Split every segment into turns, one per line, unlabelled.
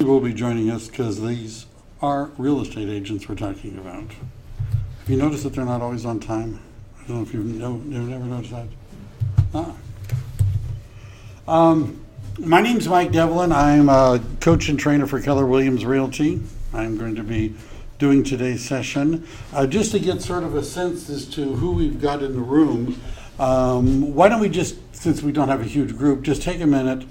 Will be joining us because these are real estate agents we're talking about. Have you noticed that they're not always on time? I don't know if you've never noticed that. My name's Mike Devlin. I'm a coach and trainer for Keller Williams Realty. I'm going to be doing today's session. Just to get sort of a sense as to who we've got in the room, why don't we just, since we don't have a huge group, just take a minute.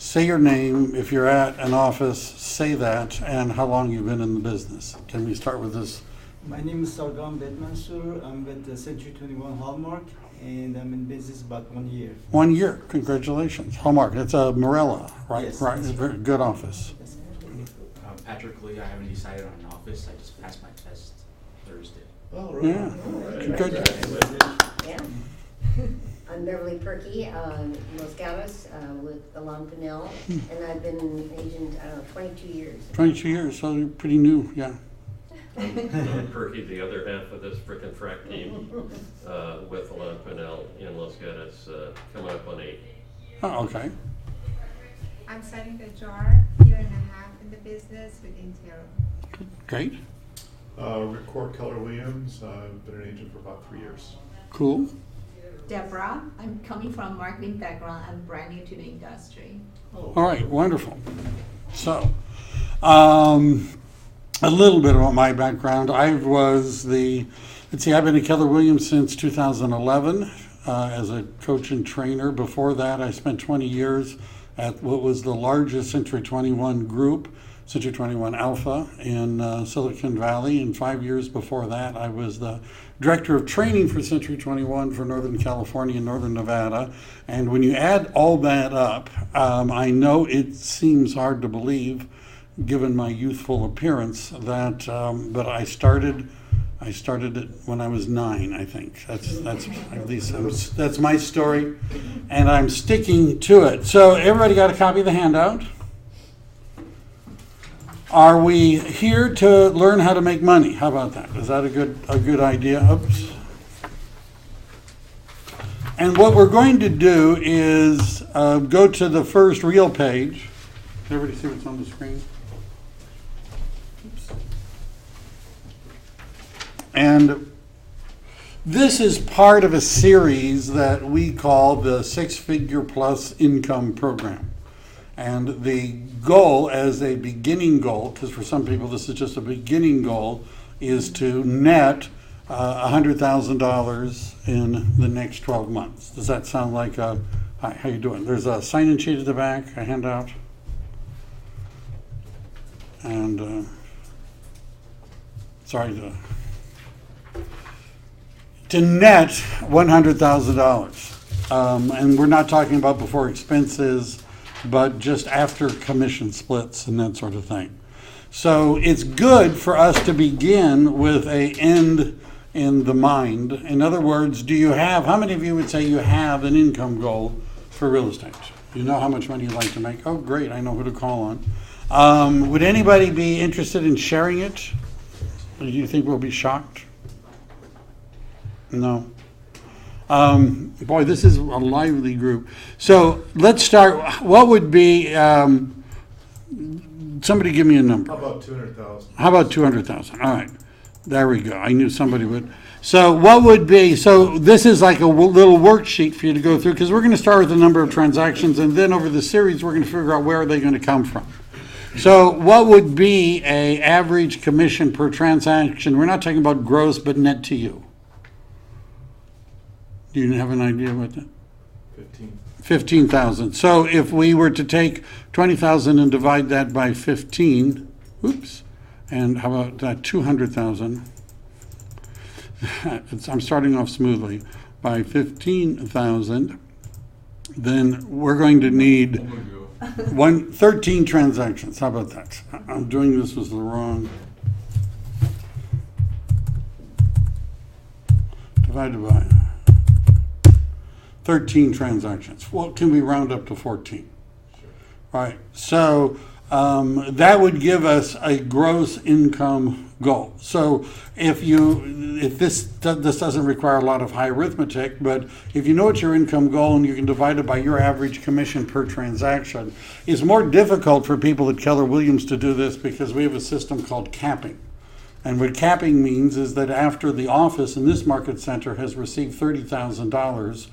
Say your name. If you're at an office, say that, and how long you've been in the business. Can we start with this?
My name is Sargam Betmansur. I'm with the Century 21 Hallmark, and I'm in business about 1 year.
1 year. Congratulations. Hallmark. It's a Morella, right?
Yes.
Right. It's a very good office.
Patrick Lee, I haven't decided on an office. I just passed my test Thursday.
Oh, right.
Yeah. Good.
Yeah. I'm Beverly Perky, Los Gatos, with Alon Pinnell, and I've been an agent, 22 years.
22 years, so you're pretty new, yeah.
I'm Perky, the other half of this frickin' frack team, with Alon Pinnell in Los Gatos, coming up on 8.
Oh, okay.
I'm setting the jar, year and a half in the business with Intero.
Great.
Rick Keller Williams, I've been an agent for about 3 years.
Cool.
Deborah, I'm coming from a marketing background. I'm brand new to the industry.
All right, wonderful. So, a little bit about my background. I've been at Keller Williams since 2011 as a coach and trainer. Before that, I spent 20 years at what was the largest Century 21 group, Century 21 Alpha in Silicon Valley. And 5 years before that, I was the director of training for Century 21 for Northern California and Northern Nevada. And when you add all that up, I know it seems hard to believe, given my youthful appearance, that but I started it when I was 9, I think. That's at least that's my story, and I'm sticking to it. So everybody got a copy of the handout? Are we here to learn how to make money? How about that? Is that a good idea? Oops. And what we're going to do is go to the first real page. Can everybody see what's on the screen? Oops. And this is part of a series that we call the 6-Figure Plus Income Program. And the goal, as a beginning goal, because for some people this is just a beginning goal, is to net $100,000 in the next 12 months. Does that sound like hi, how you doing? There's a sign-in sheet at the back, a handout. And to net $100,000. And we're not talking about before expenses, but just after commission splits and that sort of thing. So it's good for us to begin with an end in the mind. In other words, how many of you would say you have an income goal for real estate? You know how much money you'd like to make? Oh, great, I know who to call on. Would anybody be interested in sharing it? Do you think we'll be shocked? No. Boy, this is a lively group. So let's start. What would be, somebody give me a number.
How about 200,000?
How about 200,000? All right. There we go. I knew somebody would. So what would be, so this is like a little worksheet for you to go through, because we're going to start with the number of transactions, and then over the series we're going to figure out where are they going to come from. So what would be a average commission per transaction? We're not talking about gross, but net to you. Do you have an idea what that? 15,000. So if we were to take 20,000 and divide that by 15, oops, and how about that 200,000? I'm starting off smoothly. By 15,000, then we're going to need 13 transactions. How about that? I'm doing this with the wrong. Divided by 13 transactions. Well, can we round up to 14?
Sure.
All right. So that would give us a gross income goal. So if this doesn't require a lot of high arithmetic, but if you know what your income goal and you can divide it by your average commission per transaction, it's more difficult for people at Keller Williams to do this because we have a system called capping. And what capping means is that after the office in this market center has received $30,000,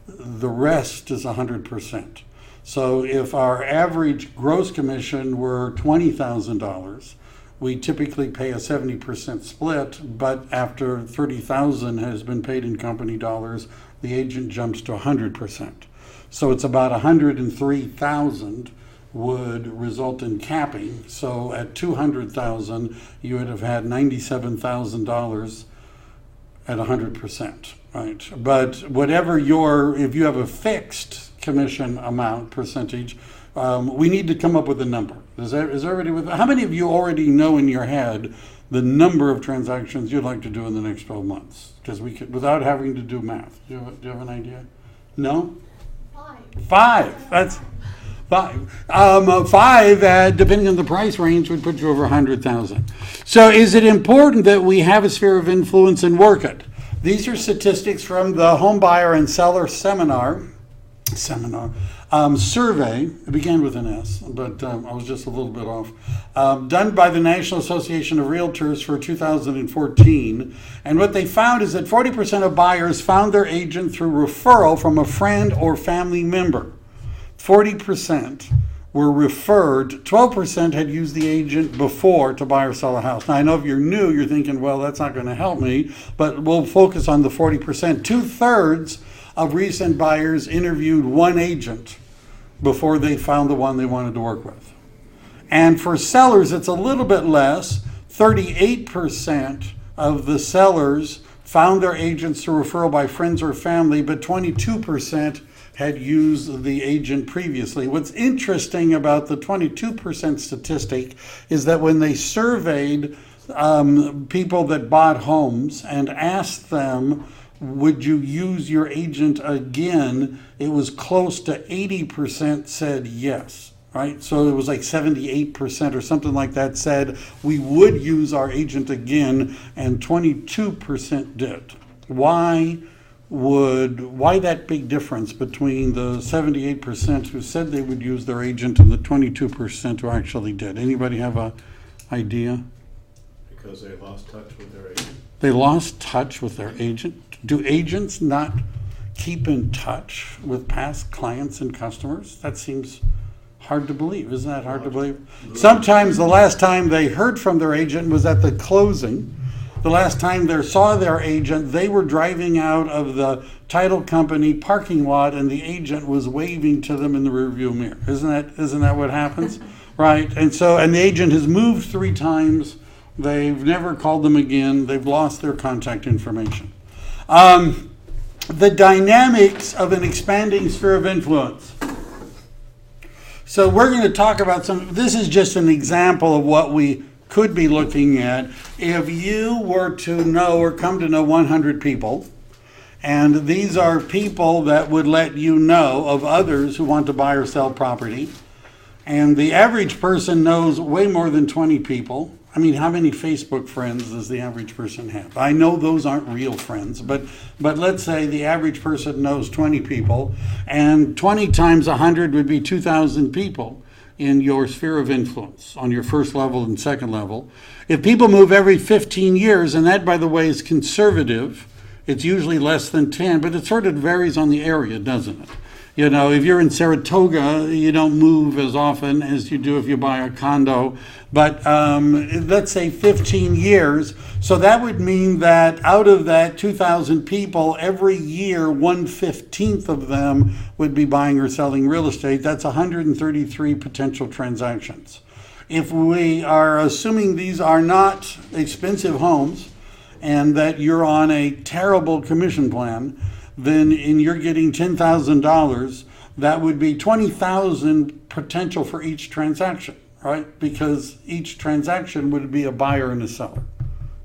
the rest is 100%. So if our average gross commission were $20,000, we typically pay a 70% split, but after $30,000 has been paid in company dollars, the agent jumps to 100%. So it's about $103,000 would result in capping. So at $200,000, you would have had $97,000 at 100%, right? But whatever if you have a fixed commission amount percentage, we need to come up with a number. Is everybody with? How many of you already know in your head the number of transactions you'd like to do in the next 12 months? Because we could, without having to do math. Do you have an idea? No? Five. That's five. Five, depending on the price range, would put you over 100,000. So is it important that we have a sphere of influence and work it? These are statistics from the Home Buyer and Seller Seminar survey. It began with an S, but I was just a little bit off. Done by the National Association of Realtors for 2014. And what they found is that 40% of buyers found their agent through referral from a friend or family member. 40% were referred. 12% had used the agent before to buy or sell a house. Now, I know if you're new, you're thinking, well, that's not going to help me, but we'll focus on the 40%. 2/3 of recent buyers interviewed one agent before they found the one they wanted to work with. And for sellers, it's a little bit less. 38% of the sellers found their agents through referral by friends or family, but 22% had used the agent previously. What's interesting about the 22% statistic is that when they surveyed people that bought homes and asked them, would you use your agent again? It was close to 80% said yes, right? So it was like 78% or something like that said we would use our agent again, and 22% did. Why that big difference between the 78% who said they would use their agent and the 22% who actually did? Anybody have an idea?
Because they lost touch with their agent.
They lost touch with their agent. Do agents not keep in touch with past clients and customers? That seems hard to believe. Isn't that hard to believe? Sometimes the last time they heard from their agent was at the closing. The last time they saw their agent, they were driving out of the title company parking lot and the agent was waving to them in the rearview mirror. Isn't that what happens? Right? And the agent has moved 3 times. They've never called them again. They've lost their contact information. The dynamics of an expanding sphere of influence. So we're going to talk about this is just an example of what we could be looking at. If you were to know or come to know 100 people, and these are people that would let you know of others who want to buy or sell property, and the average person knows way more than 20 people. I mean, how many Facebook friends does the average person have? I know those aren't real friends, but let's say the average person knows 20 people, and 20 times 100 would be 2,000 people in your sphere of influence on your first level and second level. If people move every 15 years, and that, by the way, is conservative, it's usually less than 10, but it sort of varies on the area, doesn't it? You know, if you're in Saratoga, you don't move as often as you do if you buy a condo. But let's say 15 years. So that would mean that out of that 2,000 people, every year, 1/15 of them would be buying or selling real estate. That's 133 potential transactions. If we are assuming these are not expensive homes and that you're on a terrible commission plan, then you're getting $10,000, that would be $20,000 potential for each transaction, right? Because each transaction would be a buyer and a seller.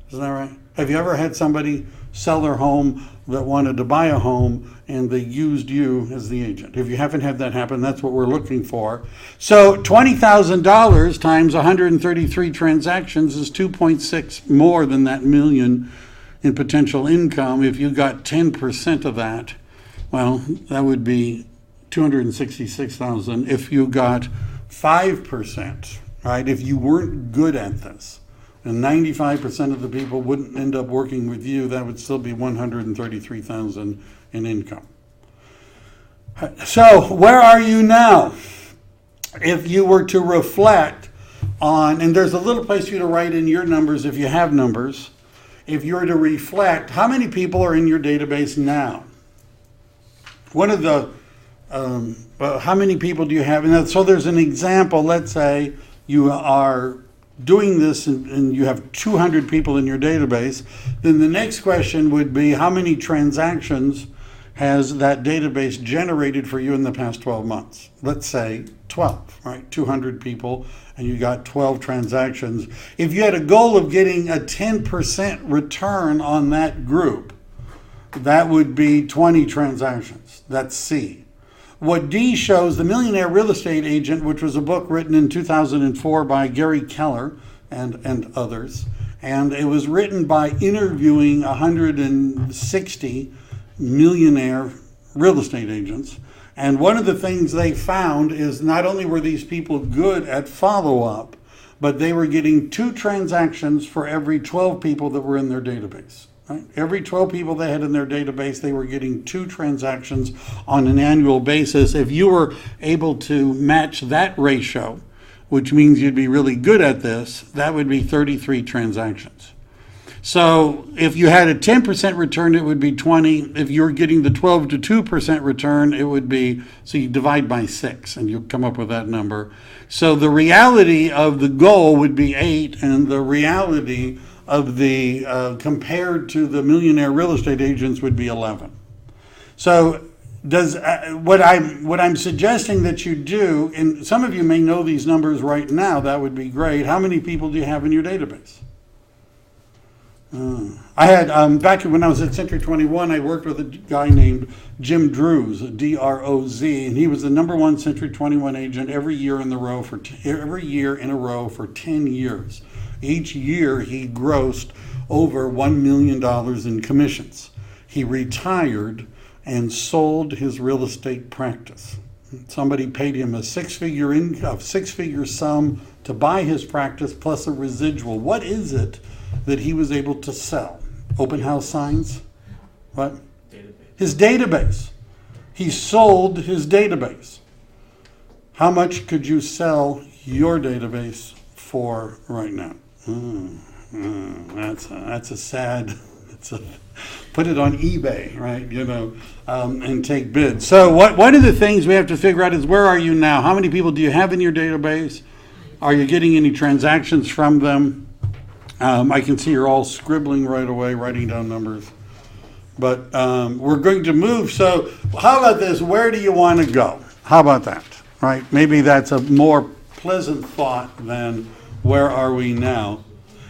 Isn't that right? Have you ever had somebody sell their home that wanted to buy a home and they used you as the agent? If you haven't had that happen, that's what we're looking for. So $20,000 times 133 transactions is 2.6 more than that million in potential income. If you got 10% of that, well, that would be 266,000. If you got 5%, right? If you weren't good at this, and 95% of the people wouldn't end up working with you, that would still be 133,000 in income. So where are you now? If you were to reflect on, and there's a little place for you to write in your numbers if you have numbers. If you were to reflect, how many people are in your database now? One of the, how many people do you have? And so there's an example. Let's say you are doing this and you have 200 people in your database. Then the next question would be, how many transactions has that database generated for you in the past 12 months? Let's say 12, right? 200 people and you got 12 transactions. If you had a goal of getting a 10% return on that group, that would be 20 transactions. That's C. What D shows, The Millionaire Real Estate Agent, which was a book written in 2004 by Gary Keller and others. And it was written by interviewing 160 millionaire real estate agents. And one of the things they found is not only were these people good at follow-up, but they were getting 2 transactions for every 12 people that were in their database. Right? Every 12 people they had in their database, they were getting 2 transactions on an annual basis. If you were able to match that ratio, which means you'd be really good at this, that would be 33 transactions. So if you had a 10% return, it would be 20. If you're getting the 12 to 2% return, it would be, so you divide by 6 and you'll come up with that number. So the reality of the goal would be 8, and the reality of the compared to the millionaire real estate agents would be 11. So does what I'm suggesting that you do, and some of you may know these numbers right now, that would be great. How many people do you have in your database? I had, back when I was at Century 21, I worked with a guy named Jim Drews, D-R-O-Z, and he was the #1 Century 21 agent every year in a row for 10 years. Each year he grossed over $1 million in commissions. He retired and sold his real estate practice. Somebody paid him a six-figure sum to buy his practice plus a residual. What is it that he was able to sell? Open house signs? What?
Database.
His database. He sold his database. How much could you sell your database for right now? That's a sad. Put it on eBay, right? And take bids. So one of the things we have to figure out is, where are you now? How many people do you have in your database? Are you getting any transactions from them? I can see you're all scribbling right away, writing down numbers. But we're going to move. So how about this? Where do you want to go? How about that? Right? Maybe that's a more pleasant thought than where are we now?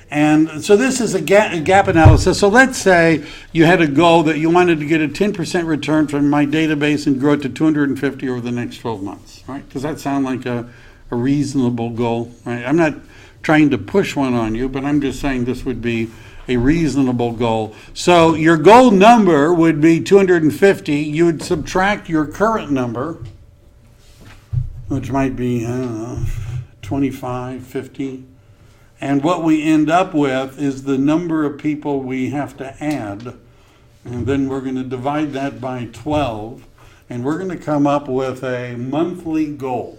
And so this is a gap analysis. So let's say you had a goal that you wanted to get a 10% return from my database and grow it to 250 over the next 12 months. Right? Does that sound like a reasonable goal? Right? I'm not trying to push one on you, but I'm just saying this would be a reasonable goal. So your goal number would be 250. You would subtract your current number, which might be, I don't know, 25, 50. And what we end up with is the number of people we have to add. And then we're going to divide that by 12. And we're going to come up with a monthly goal.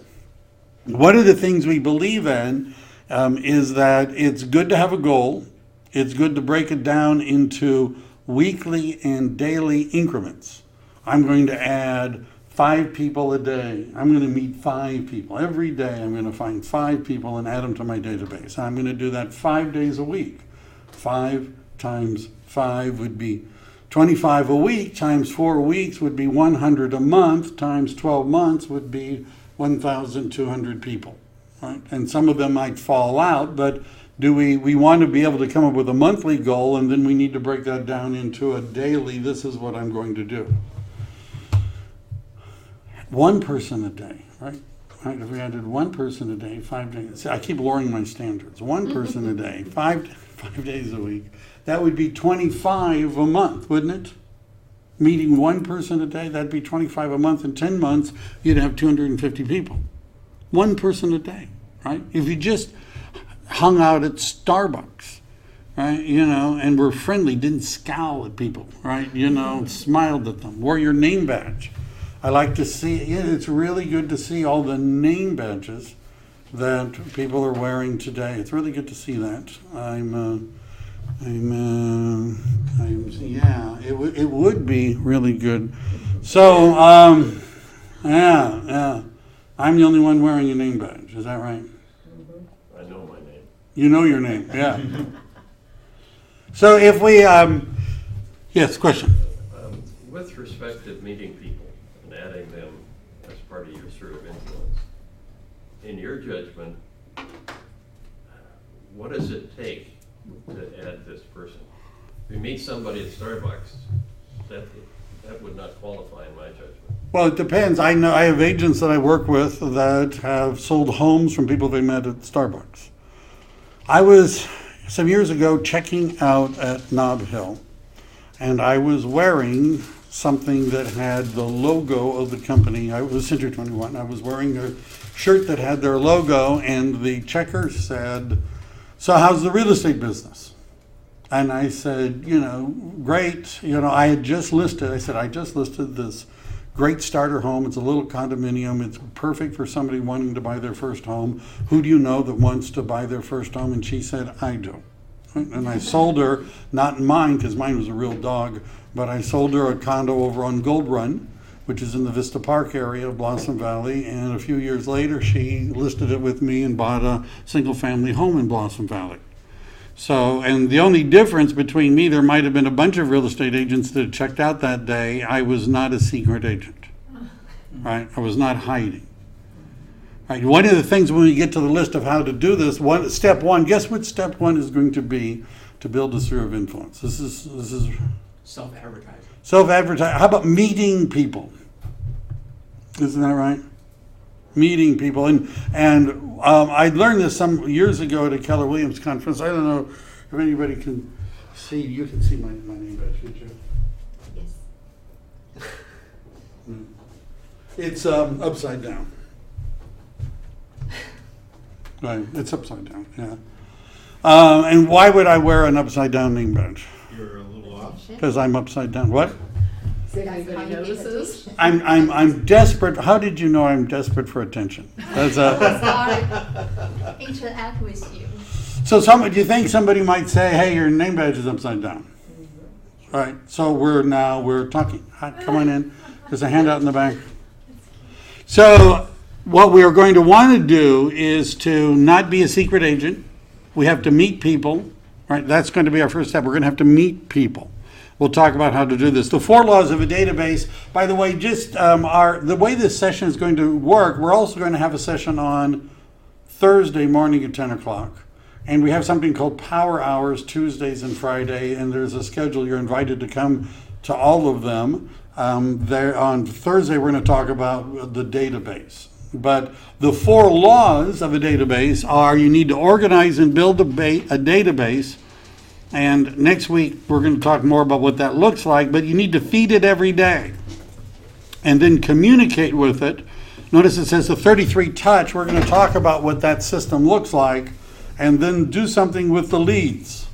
One of the things we believe in is that it's good to have a goal. It's good to break it down into weekly and daily increments. I'm going to add 5 people a day. I'm going to meet 5 people. Every day I'm going to find 5 people and add them to my database. I'm going to do that 5 days a week. 5 times 5 would be 25 a week, times 4 weeks would be 100 a month, times 12 months would be 1,200 people. Right? And some of them might fall out, but Do we want to be able to come up with a monthly goal, and then we need to break that down into a daily, this is what I'm going to do. One person a day, right? Right, if we added one person a day, 5 days. See, I keep lowering my standards. One person a day, five days a week. That would be 25 a month, wouldn't it? Meeting one person a day, that'd be 25 a month. In 10 months, you'd have 250 people. One person a day, right? If you just hung out at Starbucks, right, and were friendly, didn't scowl at people, right, smiled at them, wore your name badge. I like to see, it's really good to see all the name badges that people are wearing today. It's really good to see that. It would be really good. So, yeah. I'm the only one wearing a name badge. Is that right?
I know my name.
You know your name, yeah. So if we, yes, question.
With respect to meeting people and adding them as part of your sphere of influence, in your judgment, what does it take to add this person? If you meet somebody at Starbucks, that would not qualify in my judgment.
Well, it depends. I have agents that I work with that have sold homes from people they met at Starbucks. I was, some years ago, checking out at Nob Hill, and I was wearing something that had the logo of the company. I was Century 21. I was wearing a shirt that had their logo, and the checker said, "So how's the real estate business?" And I said, great. I had just listed, I just listed this great starter home. It's a little condominium. It's perfect for somebody wanting to buy their first home. Who do you know that wants to buy their first home? And she said, I do. And I sold her, not mine, because mine was a real dog, but I sold her a condo over on Gold Run, which is in the Vista Park area of Blossom Valley. And a few years later, she listed it with me and bought a single-family home in Blossom Valley. So, and the only difference between me, there might have been a bunch of real estate agents that had checked out that day. I was not a secret agent, right? I was not hiding. Right. One of the things when we get to the list of how to do this, step one, guess what step one is going to be to build a sphere of influence? This is
Self-advertising.
self-advertising. How about meeting people? Isn't that right? Meeting people. And I learned this some years ago at a Keller Williams conference. I don't know if anybody can see. You can see my name badge, should you?
Yes.
It's upside down. Right, it's upside down, yeah. And why would I wear an upside down name badge?
You're a little off.
Because I'm upside down. What?
So everybody notices.
I'm desperate. How did you know I'm desperate for attention? That's
Interact with you.
So do you think somebody might say, hey, your name badge is upside down? Right, so we're talking. Hi, come on in. There's a handout in the back. So what we are going to want to do is to not be a secret agent. We have to meet people, right? That's going to be our first step. We're going to have to meet people. We'll talk about how to do this. The 4 laws of a database, by the way, just the way this session is going to work, we're also going to have a session on Thursday morning at 10 o'clock. And we have something called Power Hours, Tuesdays and Friday, and there's a schedule. You're invited to come to all of them. On Thursday, we're going to talk about the database. But the 4 laws of a database are you need to organize and build a database. And next week, we're going to talk more about what that looks like, but you need to feed it every day and then communicate with it. Notice it says the 33 touch. We're going to talk about what that system looks like and then do something with the leads.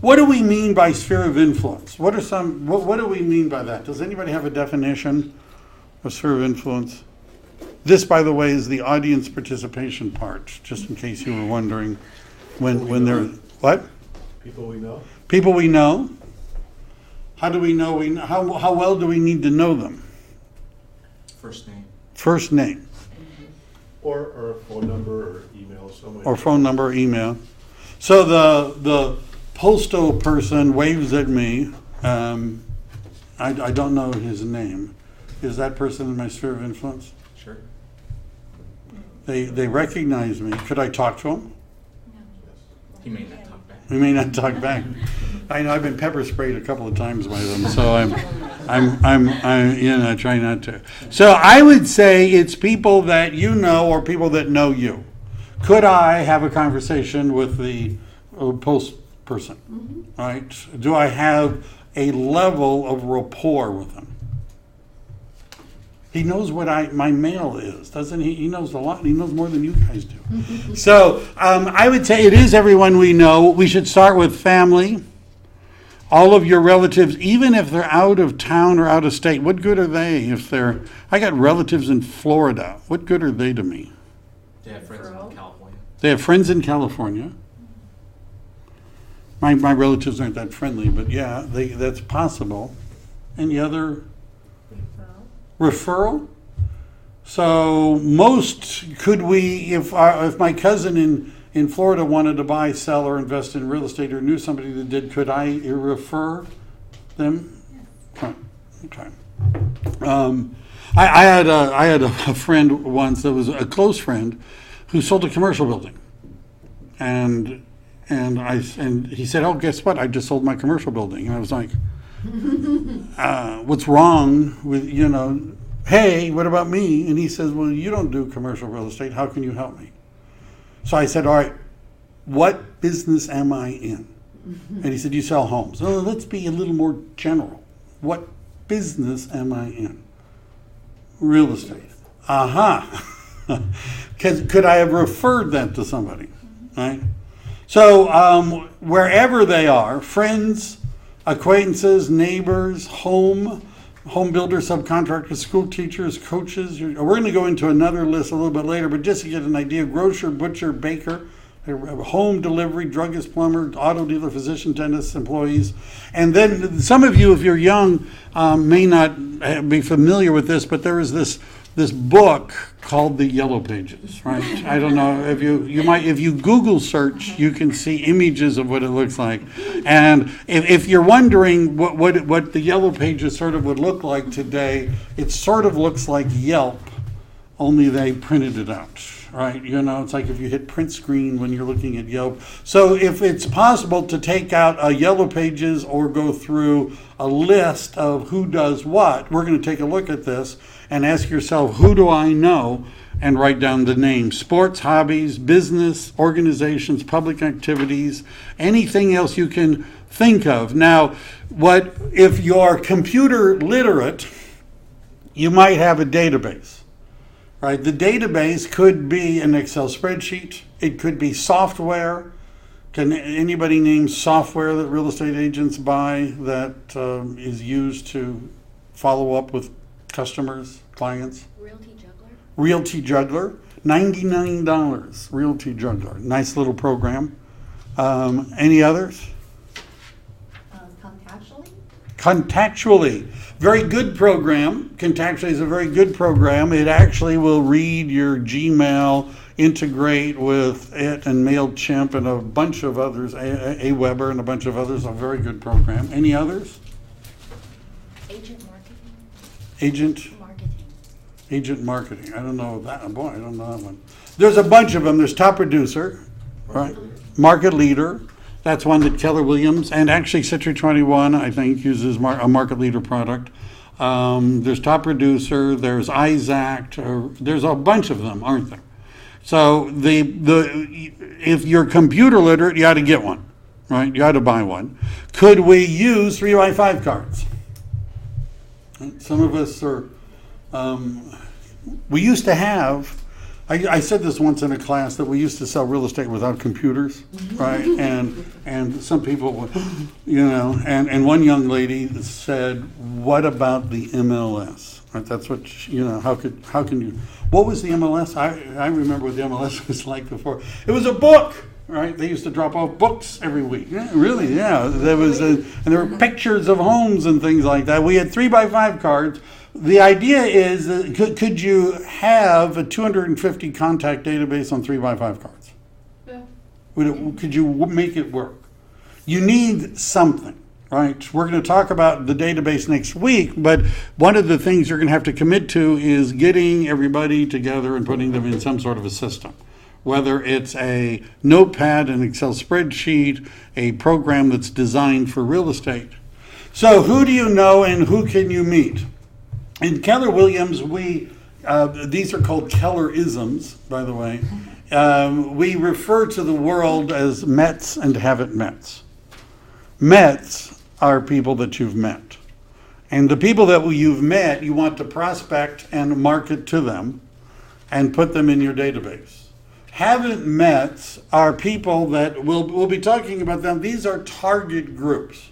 What do we mean by sphere of influence? What do we mean by that? Does anybody have a definition of sphere of influence? This, by the way, is the audience participation part, just in case you were wondering when they're, what?
People we know.
People we know. How do we know? How well do we need to know them?
First name.
First name.
Or a phone number or email.
Or phone number or email. So the postal person waves at me. I don't know his name. Is that person in my sphere of influence?
Sure.
They recognize me. Could I talk to him?
He may not talk back.
We may not talk back. I know I've been pepper sprayed a couple of times by them, so I try not to. So I would say it's people that you know or people that know you. Could I have a conversation with the post person? Right? Do I have a level of rapport with them? He knows what my mail is, doesn't he? He knows a lot. He knows more than you guys do. So I would say it is everyone we know. We should start with family. All of your relatives, even if they're out of town or out of state, what good are they if they're... I got relatives in Florida. What good are they to me?
They have friends in California.
They have friends in California. My relatives aren't that friendly, but yeah, that's possible. Any other... Referral? So could we, if my cousin in Florida wanted to buy, sell, or invest in real estate or knew somebody that did, could I refer them? Yes. Okay. I had a friend once that was a close friend who sold a commercial building. And he said, "Oh, guess what? I just sold my commercial building." And I was like, what's wrong with, hey, what about me? And he says, well, you don't do commercial real estate. How can you help me? So I said, all right, what business am I in? And he said, you sell homes. Oh, let's be a little more general. What business am I in? Real estate. Aha. Could I have referred that to somebody? Right? So wherever they are, friends, acquaintances, neighbors, home builders, subcontractors, school teachers, coaches. We're going to go into another list a little bit later, but just to get an idea, grocer, butcher, baker, home delivery, druggist, plumber, auto dealer, physician, dentist, employees. And then some of you, if you're young, may not be familiar with this, but there is this book called The Yellow Pages, right? I don't know if you Google search, you can see images of what it looks like. And if you're wondering what the Yellow Pages sort of would look like today, it sort of looks like Yelp, only they printed it out, right? It's like if you hit print screen when you're looking at Yelp. So if it's possible to take out a Yellow Pages or go through a list of who does what, we're going to take a look at this and ask yourself, who do I know? And write down the names. Sports, hobbies, business, organizations, public activities, anything else you can think of. Now, if you're computer literate, you might have a database. Right? The database could be an Excel spreadsheet. It could be software. Can anybody name software that real estate agents buy that is used to follow up with customers, clients? Realty Juggler, $99. Realty Juggler, nice little program. Any others? Contactually, very good program. Contactually is a very good program. It actually will read your Gmail, integrate with it and MailChimp and a bunch of others, Aweber and a bunch of others. A very good program. Any others? Agent marketing. I don't know that. Boy, I don't know that one. There's a bunch of them. There's Top Producer, right? Market Leader. That's one that Keller Williams and actually Century 21, I think, uses a Market Leader product. There's Top Producer. There's Isaac. There's a bunch of them, aren't there? So if you're computer literate, you ought to get one, right? You ought to buy one. Could we use 3x5 cards? Some of us are. We used to have, I said this once in a class, that we used to sell real estate without computers, right? And some people, and one young lady said, what about the MLS? Right? That's what, how can you, what was the MLS? I remember what the MLS was like before. It was a book, right? They used to drop off books every week. Yeah, really, yeah. And there were pictures of homes and things like that. We had 3x5 cards. The idea is, could you have a 250 contact database on 3x5 cards? Yeah. Could you make it work? You need something, right? We're going to talk about the database next week, but one of the things you're going to have to commit to is getting everybody together and putting them in some sort of a system, whether it's a notepad, an Excel spreadsheet, a program that's designed for real estate. So who do you know and who can you meet? In Keller Williams, these are called Keller-isms, by the way. We refer to the world as METS and haven't METS. METS are people that you've met. And the people that you've met, you want to prospect and market to them and put them in your database. Haven't METs are people that we'll be talking about them. These are target groups.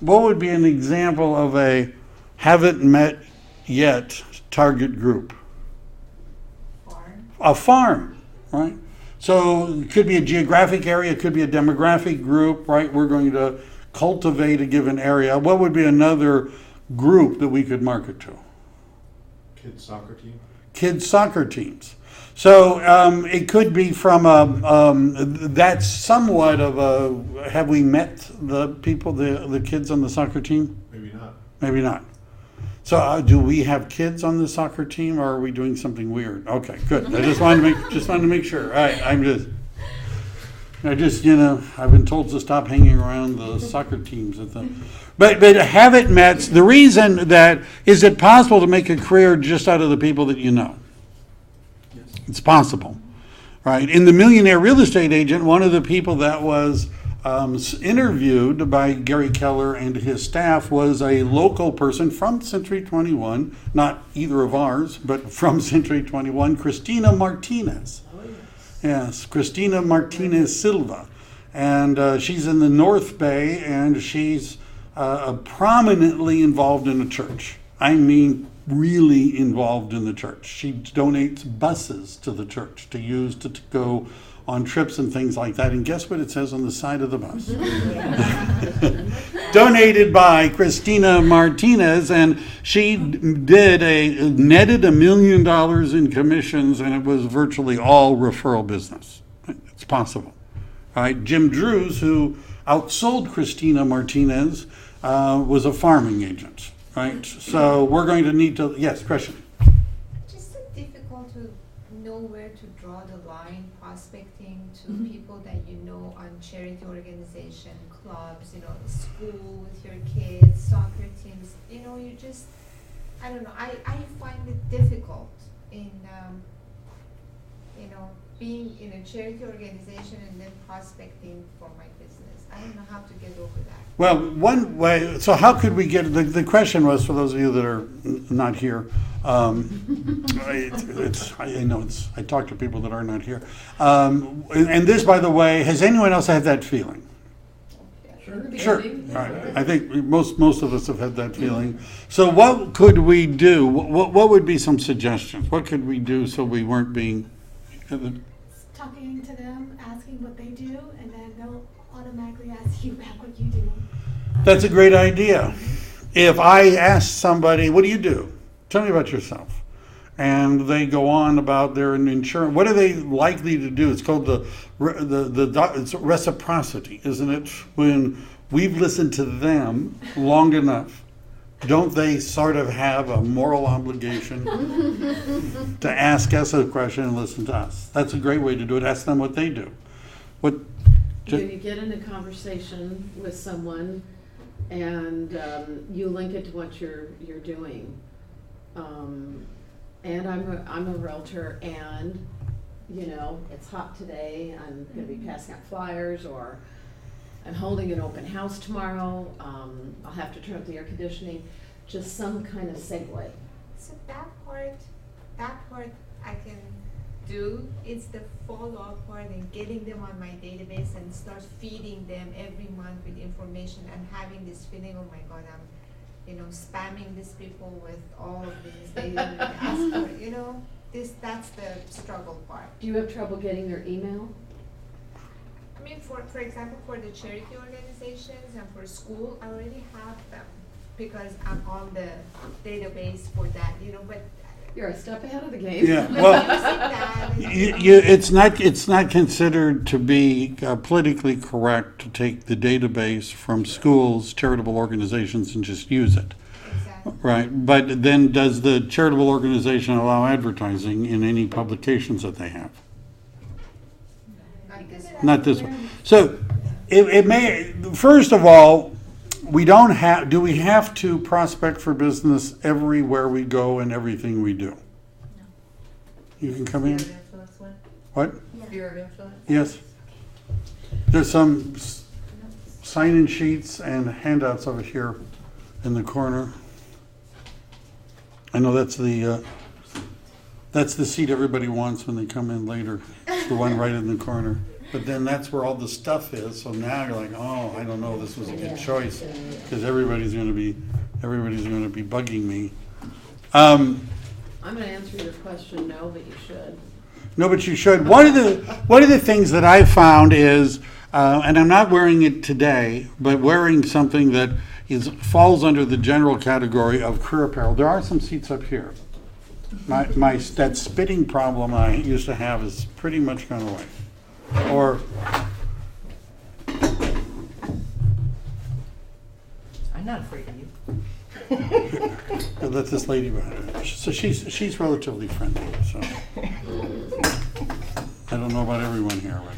What would be an example of a haven't met yet target group?
Farm.
A farm, right? So it could be a geographic area, it could be a demographic group, right? We're going to cultivate a given area. What would be another group that we could market to?
Kids soccer team.
Kids soccer teams. So it could be from that's somewhat of a, have we met the people, the kids on the soccer team?
Maybe not.
Maybe not. So do we have kids on the soccer team, or are we doing something weird? Okay, good. I just wanted to make sure. All right, I've been told to stop hanging around the soccer teams at the. But haven't met. The reason that is it possible to make a career just out of the people that you know?
Yes.
It's possible, right? In The Millionaire Real Estate Agent, one of the people that was interviewed by Gary Keller and his staff was a local person from Century 21, not either of ours, but from Century 21, Christina Martinez. Yes, Christina Martinez Silva. And she's in the North Bay, and she's prominently involved in the church. I mean, really involved in the church. She donates buses to the church to use to go on trips and things like that. And guess what it says on the side of the bus? Donated by Christina Martinez, and she netted $1 million in commissions, and it was virtually all referral business. It's possible. All right, Jim Drews, who outsold Christina Martinez, was a farming agent. Right, so we're going to need to. Yes, question.
Just so difficult to know where to draw the line prospecting to people that you know on charity organization, clubs, school with your kids, soccer teams. You just, I don't know. I find it difficult in, being in a charity organization and then prospecting for my business. I don't know how to get over that.
Well, one way, so how could we get, the question was, for those of you that are not here, I talk to people that are not here. And this, by the way, has anyone else had that feeling? Sure. All right. I think most of us have had that feeling. So what could we do? What would be some suggestions? What could we do so we weren't being...
Talking to them, asking what they do, and then they'll automatically ask you back what you do.
That's a great idea. If I ask somebody, what do you do? Tell me about yourself. And they go on about their insurance. What are they likely to do? It's called it's reciprocity, isn't it? When we've listened to them long enough, don't they sort of have a moral obligation to ask us a question and listen to us? That's a great way to do it. Ask them what they do.
You get in a conversation with someone, and you link it to what you're doing. And I'm a realtor, and it's hot today. I'm going to be passing out flyers, or I'm holding an open house tomorrow. I'll have to turn up the air conditioning. Just some kind of segue.
So that part I can do. It's the follow-up part and getting them on my database and start feeding them every month with information and having this feeling, oh my God, I'm, spamming these people with all of these. They don't ask for, that's the struggle part.
Do you have trouble getting their email?
I mean, for example, for the charity organizations and for school, I already have them because I'm on the database for that, but
you're a step ahead of the game.
Yeah, well, it's not considered to be politically correct to take the database from schools, charitable organizations, and just use it.
Exactly.
Right, but then does the charitable organization allow advertising in any publications that they have? Not this one. So it may, first of all, do we have to prospect for business everywhere we go and everything we do? You can come in. What?
Sphere of influence?
Yes. There's some sign-in sheets and handouts over here in the corner. I know that's the seat everybody wants when they come in later. It's the one right in the corner. But then that's where all the stuff is. So now you're like, oh, I don't know, this was a good choice because everybody's going to be bugging me.
I'm gonna answer your question, no, but you should.
No, but you should. One of the things that I found is, and I'm not wearing it today, but wearing something that falls under the general category of career apparel. There are some seats up here. That spitting problem I used to have is pretty much gone away. Or
I'm not afraid of you.
that's this lady behind her. So she's relatively friendly. So I don't know about everyone here. But.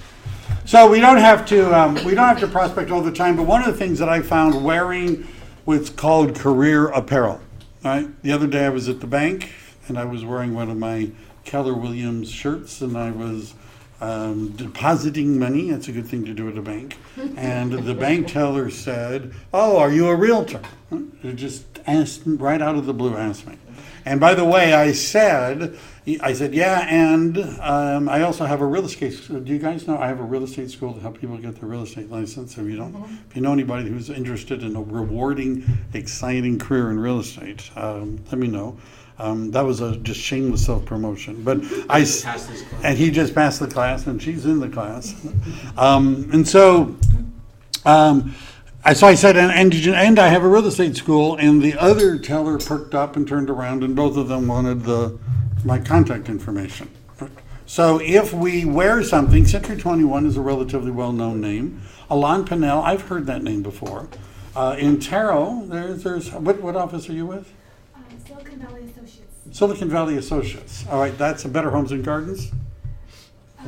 So we don't have to prospect all the time. But one of the things that I found wearing what's called career apparel. Right. The other day I was at the bank and I was wearing one of my Keller Williams shirts and I was depositing money. That's a good thing to do at a bank. And the bank teller said, "Oh, are you a realtor?" It just asked right out of the blue, asked me. And by the way, I said, yeah, and I also have a real estate. Do you guys know I have a real estate school to help people get their real estate license? If you know anybody who's interested in a rewarding, exciting career in real estate, let me know. That was a just shameless self-promotion. But and he just passed the class, and she's in the class. So I said, and I have a real estate school, and the other teller perked up and turned around, and both of them wanted my contact information. So if we wear something, Century 21 is a relatively well-known name. Alain Pinnell, I've heard that name before. In Tarot, there's what office are you with?
Silicon Valley Associates.
Silicon Valley Associates. All right, that's a Better Homes and Gardens?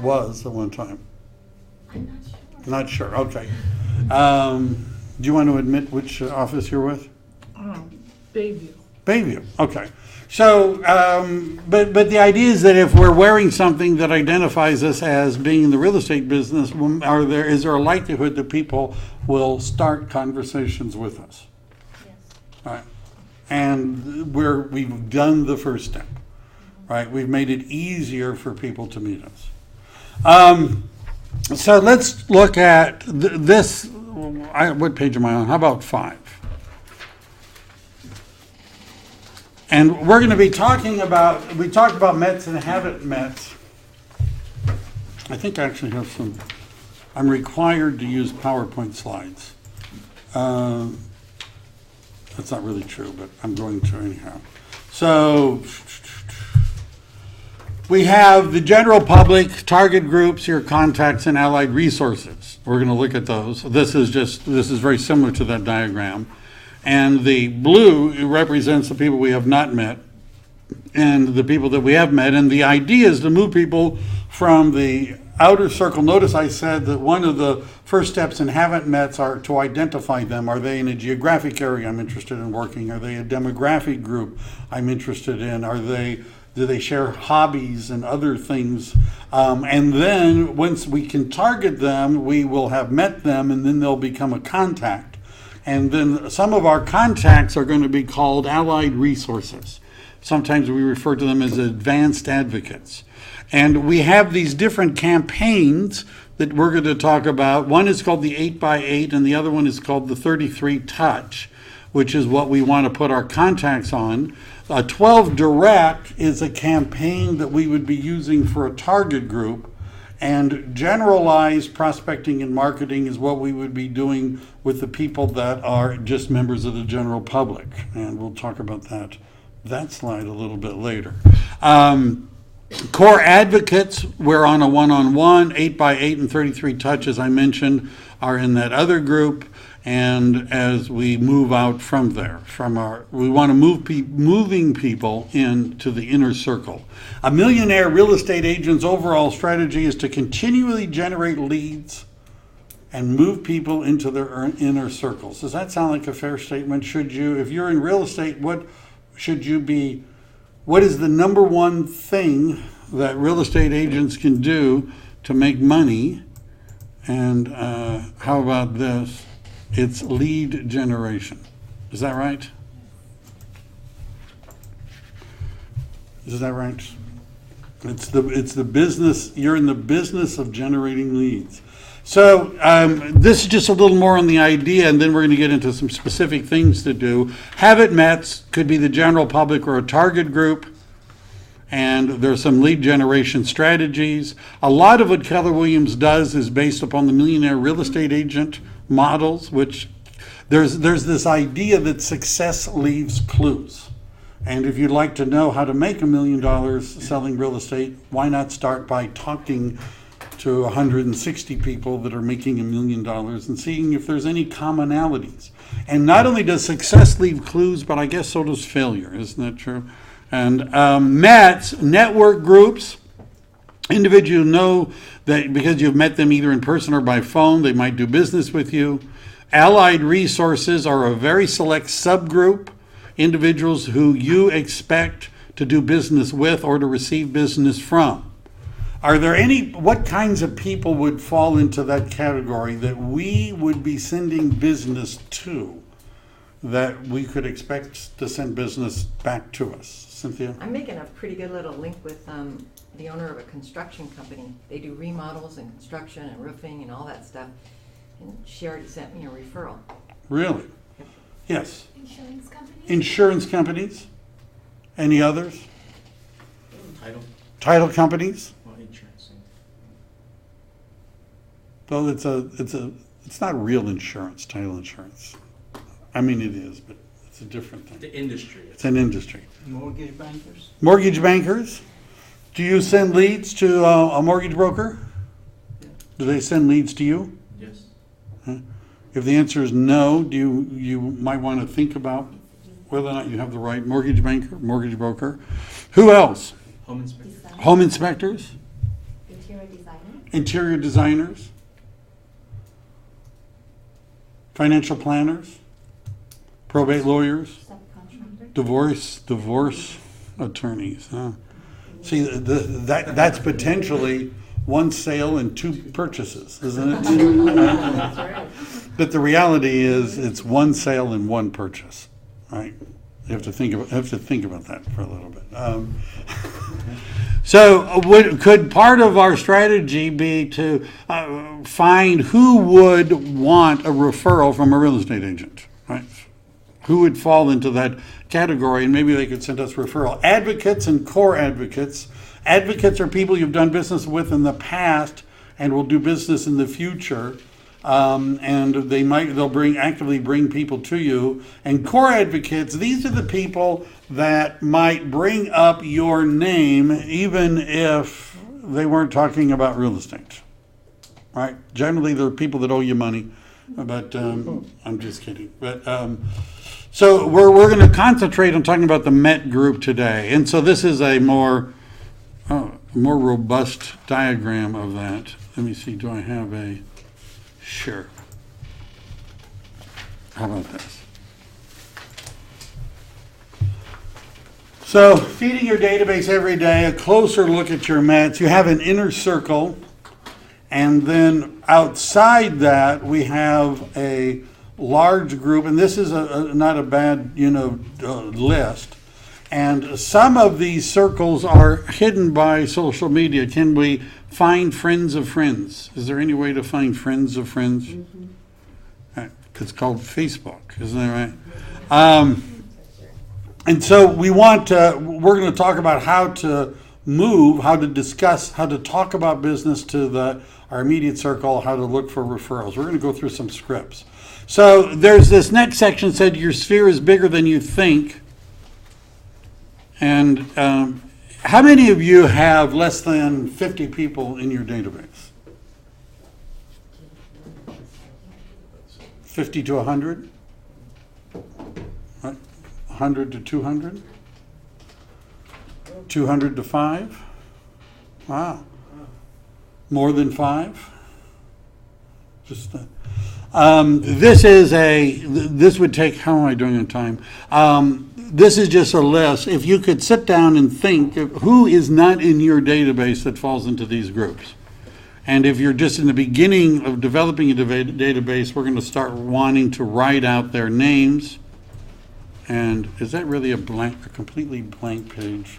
Was at one time.
I'm not sure.
Not sure, okay. Do you want to admit which office you're with?
Bayview.
Bayview, okay. So, but the idea is that if we're wearing something that identifies us as being in the real estate business, is there a likelihood that people will start conversations with us?
Yes.
All right. And we've done the first step, right? We've made it easier for people to meet us. So let's look at this. What page am I on? How about 5? And we're going to be talking about, we talked about METS and haven't METS. I think I actually have some, I'm required to use PowerPoint slides. That's not really true, but I'm going to anyhow. So we have the general public, target groups, your contacts, and allied resources. We're going to look at those. This is very similar to that diagram. And the blue represents the people we have not met and the people that we have met. And the idea is to move people from the outer circle. Notice I said that one of the first steps in haven't mets are to identify them. Are they in a geographic area I'm interested in working? Are they a demographic group I'm interested in? Do they share hobbies and other things? And then once we can target them, we will have met them, and then they'll become a contact. And then some of our contacts are going to be called allied resources. Sometimes we refer to them as advanced advocates. And we have these different campaigns that we're going to talk about. One is called the 8x8, and the other one is called the 33 Touch, which is what we want to put our contacts on. 12 Direct is a campaign that we would be using for a target group. And generalized prospecting and marketing is what we would be doing with the people that are just members of the general public. And we'll talk about that slide a little bit later. Core advocates, we're on a one-on-one, 8x8 and 33 touch, as I mentioned, are in that other group. And as we move out from there, we want to moving people into the inner circle. A millionaire real estate agent's overall strategy is to continually generate leads and move people into their inner circles. Does that sound like a fair statement? If you're in real estate, what is the number one thing that real estate agents can do to make money? And how about this? It's lead generation. Is that right? Is that right? It's the business. You're in the business of generating leads. So this is just a little more on the idea, and then we're going to get into some specific things to do. Have it METS could be the general public or a target group. And there's some lead generation strategies. A lot of what Keller Williams does is based upon the millionaire real estate agent models, which there's this idea that success leaves clues. And if you'd like to know how to make $1 million selling real estate, why not start by talking to 160 people that are making $1 million and seeing if there's any commonalities. And not only does success leave clues, but I guess so does failure. Isn't that true? And METS, network groups, individuals know that because you've met them either in person or by phone, they might do business with you. Allied resources are a very select subgroup, individuals who you expect to do business with or to receive business from. Are there what kinds of people would fall into that category that we would be sending business to, that we could expect to send business back to us? Cynthia?
I'm making a pretty good little link with the owner of a construction company. They do remodels and construction and roofing and all that stuff. And she already sent me a referral.
Really?
Yep.
Yes.
Insurance companies?
Insurance companies? Any others? Title companies?
Well, insurance.
Well, it's not real insurance, title insurance. I mean, it is, but it's a different thing.
The industry.
It's an industry.
Mortgage bankers?
Mortgage bankers? Do you send leads to a mortgage broker?
Yeah.
Do they send leads to you?
Yes.
Huh? If the answer is no, you might want to think about whether or not you have the right mortgage banker, mortgage broker. Who else?
Home inspector.
Home inspectors?
Interior designer.
Interior designers? Financial planners? Probate lawyers?
Subcontractor.
Divorce attorneys. Huh? See, that's potentially one sale and two purchases, isn't it?
That's right.
But the reality is, it's one sale and one purchase, right? You have to think about that for a little bit. So, could part of our strategy be to find who would want a referral from a real estate agent, right? Who would fall into that category, and maybe they could send us referral. Advocates and core advocates. Advocates are people you've done business with in the past and will do business in the future. And they'll actively bring people to you. And core advocates, these are the people that might bring up your name even if they weren't talking about real estate, right? Generally, they're people that owe you money, but I'm just kidding. But so we're going to concentrate on talking about the MET group today, and so this is a more robust diagram of that. Let me see. Do I have a? Sure. How about this? So, feeding your database every day, a closer look at your METS. You have an inner circle, and then outside that, we have a large group, and this is not a bad, list. And some of these circles are hidden by social media. Can we find friends of friends? Is there any way to find friends of friends? Mm-hmm. It's called Facebook, isn't that right? And so we're going to talk about how to move, how to discuss, how to talk about business to our immediate circle, how to look for referrals. We're going to go through some scripts. So there's this next section said your sphere is bigger than you think. And How many of you have less than 50 people in your database? 50 to 100? Right? 100 to 200? 200 to 5? Wow. More than 5? Just this would take, how am I doing on time? This is just a list. If you could sit down and think of who is not in your database that falls into these groups. And if you're just in the beginning of developing a database, we're going to start wanting to write out their names. And is that really a completely blank page?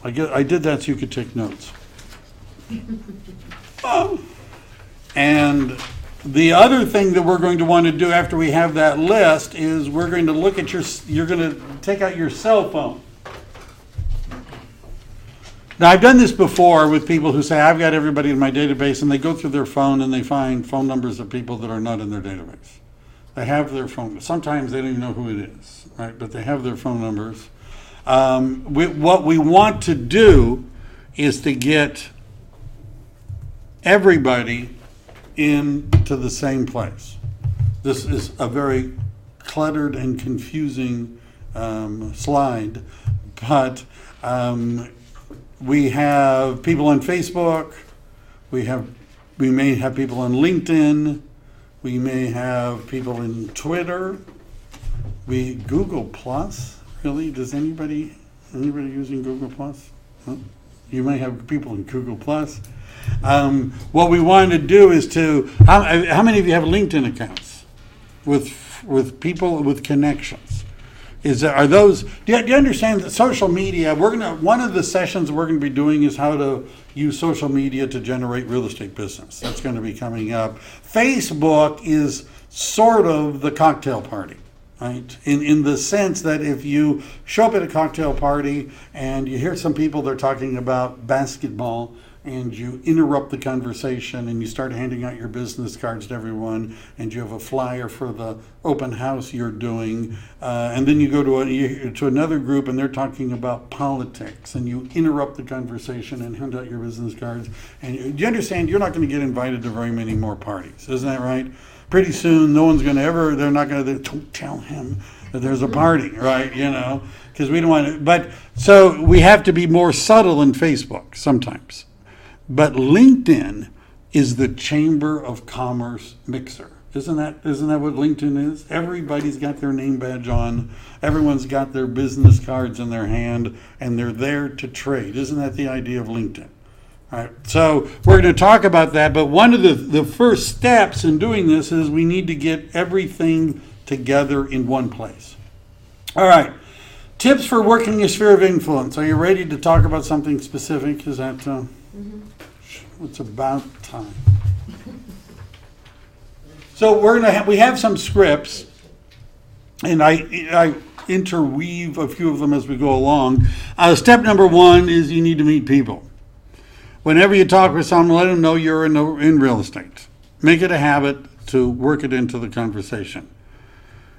I did that so you could take notes. And the other thing that we're going to want to do after we have that list is we're going to look at you're going to take out your cell phone. Now, I've done this before with people who say, I've got everybody in my database, and they go through their phone and they find phone numbers of people that are not in their database. They have their phone. Sometimes they don't even know who it is, right? But they have their phone numbers. What we want to do is to get everybody into the same place. This is a very cluttered and confusing slide, but we have people on Facebook, we may have people on LinkedIn, we may have people in Twitter, Google Plus, really? Does anybody using Google Plus? Huh? You may have people in Google Plus. What we want to do is how many of you have LinkedIn accounts with people with connections? Do you understand that social media, one of the sessions we're going to be doing is how to use social media to generate real estate business. That's going to be coming up. Facebook is sort of the cocktail party, right? In the sense that if you show up at a cocktail party and you hear some people, they're talking about basketball, and you interrupt the conversation and you start handing out your business cards to everyone, and you have a flyer for the open house you're doing, and then you go to another group and they're talking about politics, and you interrupt the conversation and hand out your business cards. And do you understand, you're not going to get invited to very many more parties, isn't that right? Pretty soon they're not going to, don't tell him that there's a party, right? Because we don't want to, but so we have to be more subtle in Facebook sometimes. But LinkedIn is the Chamber of Commerce mixer. Isn't that what LinkedIn is? Everybody's got their name badge on. Everyone's got their business cards in their hand, and they're there to trade. Isn't that the idea of LinkedIn? All right. So we're going to talk about that, but one of the first steps in doing this is we need to get everything together in one place. All right. Tips for working a sphere of influence. Are you ready to talk about something specific? Is that... It's about time. So we have some scripts, and I interweave a few of them as we go along. Step number 1 is you need to meet people. Whenever you talk with someone, let them know you're in real estate. Make it a habit to work it into the conversation.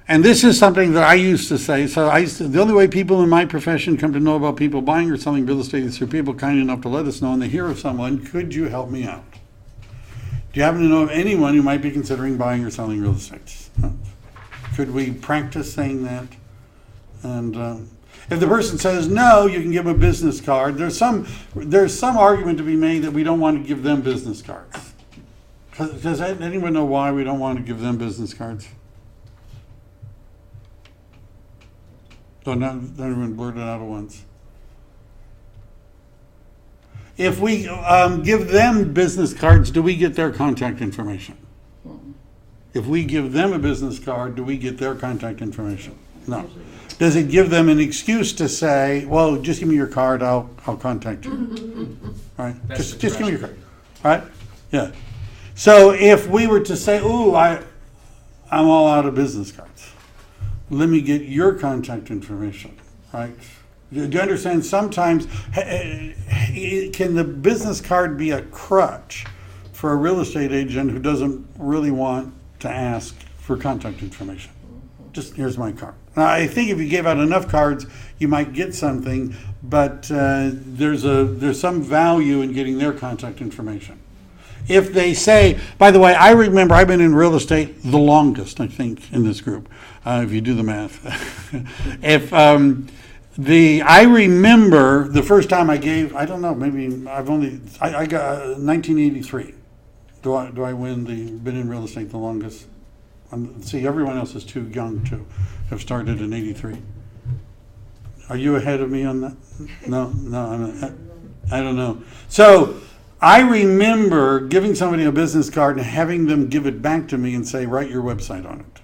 And this is something that I used to say. So the only way people in my profession come to know about people buying or selling real estate is through people kind enough to let us know, and they hear of someone, could you help me out? Do you happen to know of anyone who might be considering buying or selling real estate? Could we practice saying that? And if the person says no, you can give them a business card. There's some argument to be made that we don't want to give them business cards. Does anyone know why we don't want to give them business cards? Don't even blurt it out at once. If we give them business cards, do we get their contact information? If we give them a business card, do we get their contact information? No. Does it give them an excuse to say, well, just give me your card, I'll contact you? Right? Just give me your card. Right? Yeah. So if we were to say, ooh, I'm all out of business cards. Let me get your contact information, right? Do you understand? Sometimes, can the business card be a crutch for a real estate agent who doesn't really want to ask for contact information? Just, here's my card. Now, I think if you gave out enough cards, you might get something, but there's some value in getting their contact information. If they say, by the way, I remember I've been in real estate the longest, I think, in this group, if you do the math. I remember the first time I gave, I don't know, maybe I got 1983. Do I win been in real estate the longest? See, everyone else is too young to have started in 83. Are you ahead of me on that? No, I don't know. So I remember giving somebody a business card and having them give it back to me and say, write your website on it.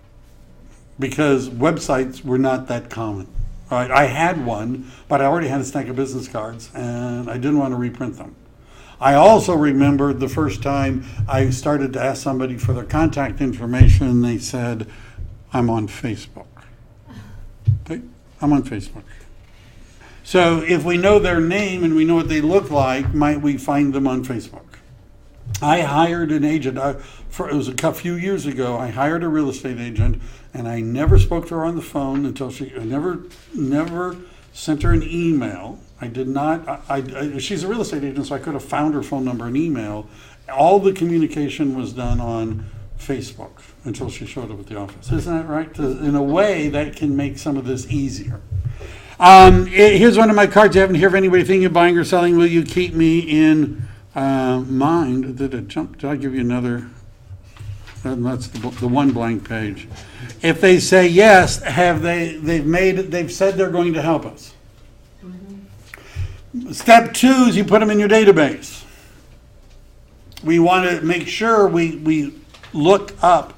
Because websites were not that common. All right, I had one, but I already had a stack of business cards and I didn't want to reprint them. I also remember the first time I started to ask somebody for their contact information, and they said, I'm on Facebook. Okay? I'm on Facebook. So if we know their name and we know what they look like, might we find them on Facebook? I hired an agent. It was a few years ago. I hired a real estate agent, and I never spoke to her on the phone until I never sent her an email. I did not. She's a real estate agent, so I could have found her phone number and email. All the communication was done on Facebook until she showed up at the office. Isn't that right? In a way, that can make some of this easier. Here's one of my cards. You haven't heard of anybody thinking of buying or selling. Will you keep me in mind? Did it jump? Did I give you another? That's the one blank page. If they say yes, they've said they're going to help us. Step 2 is you put them in your database. We want to make sure we look up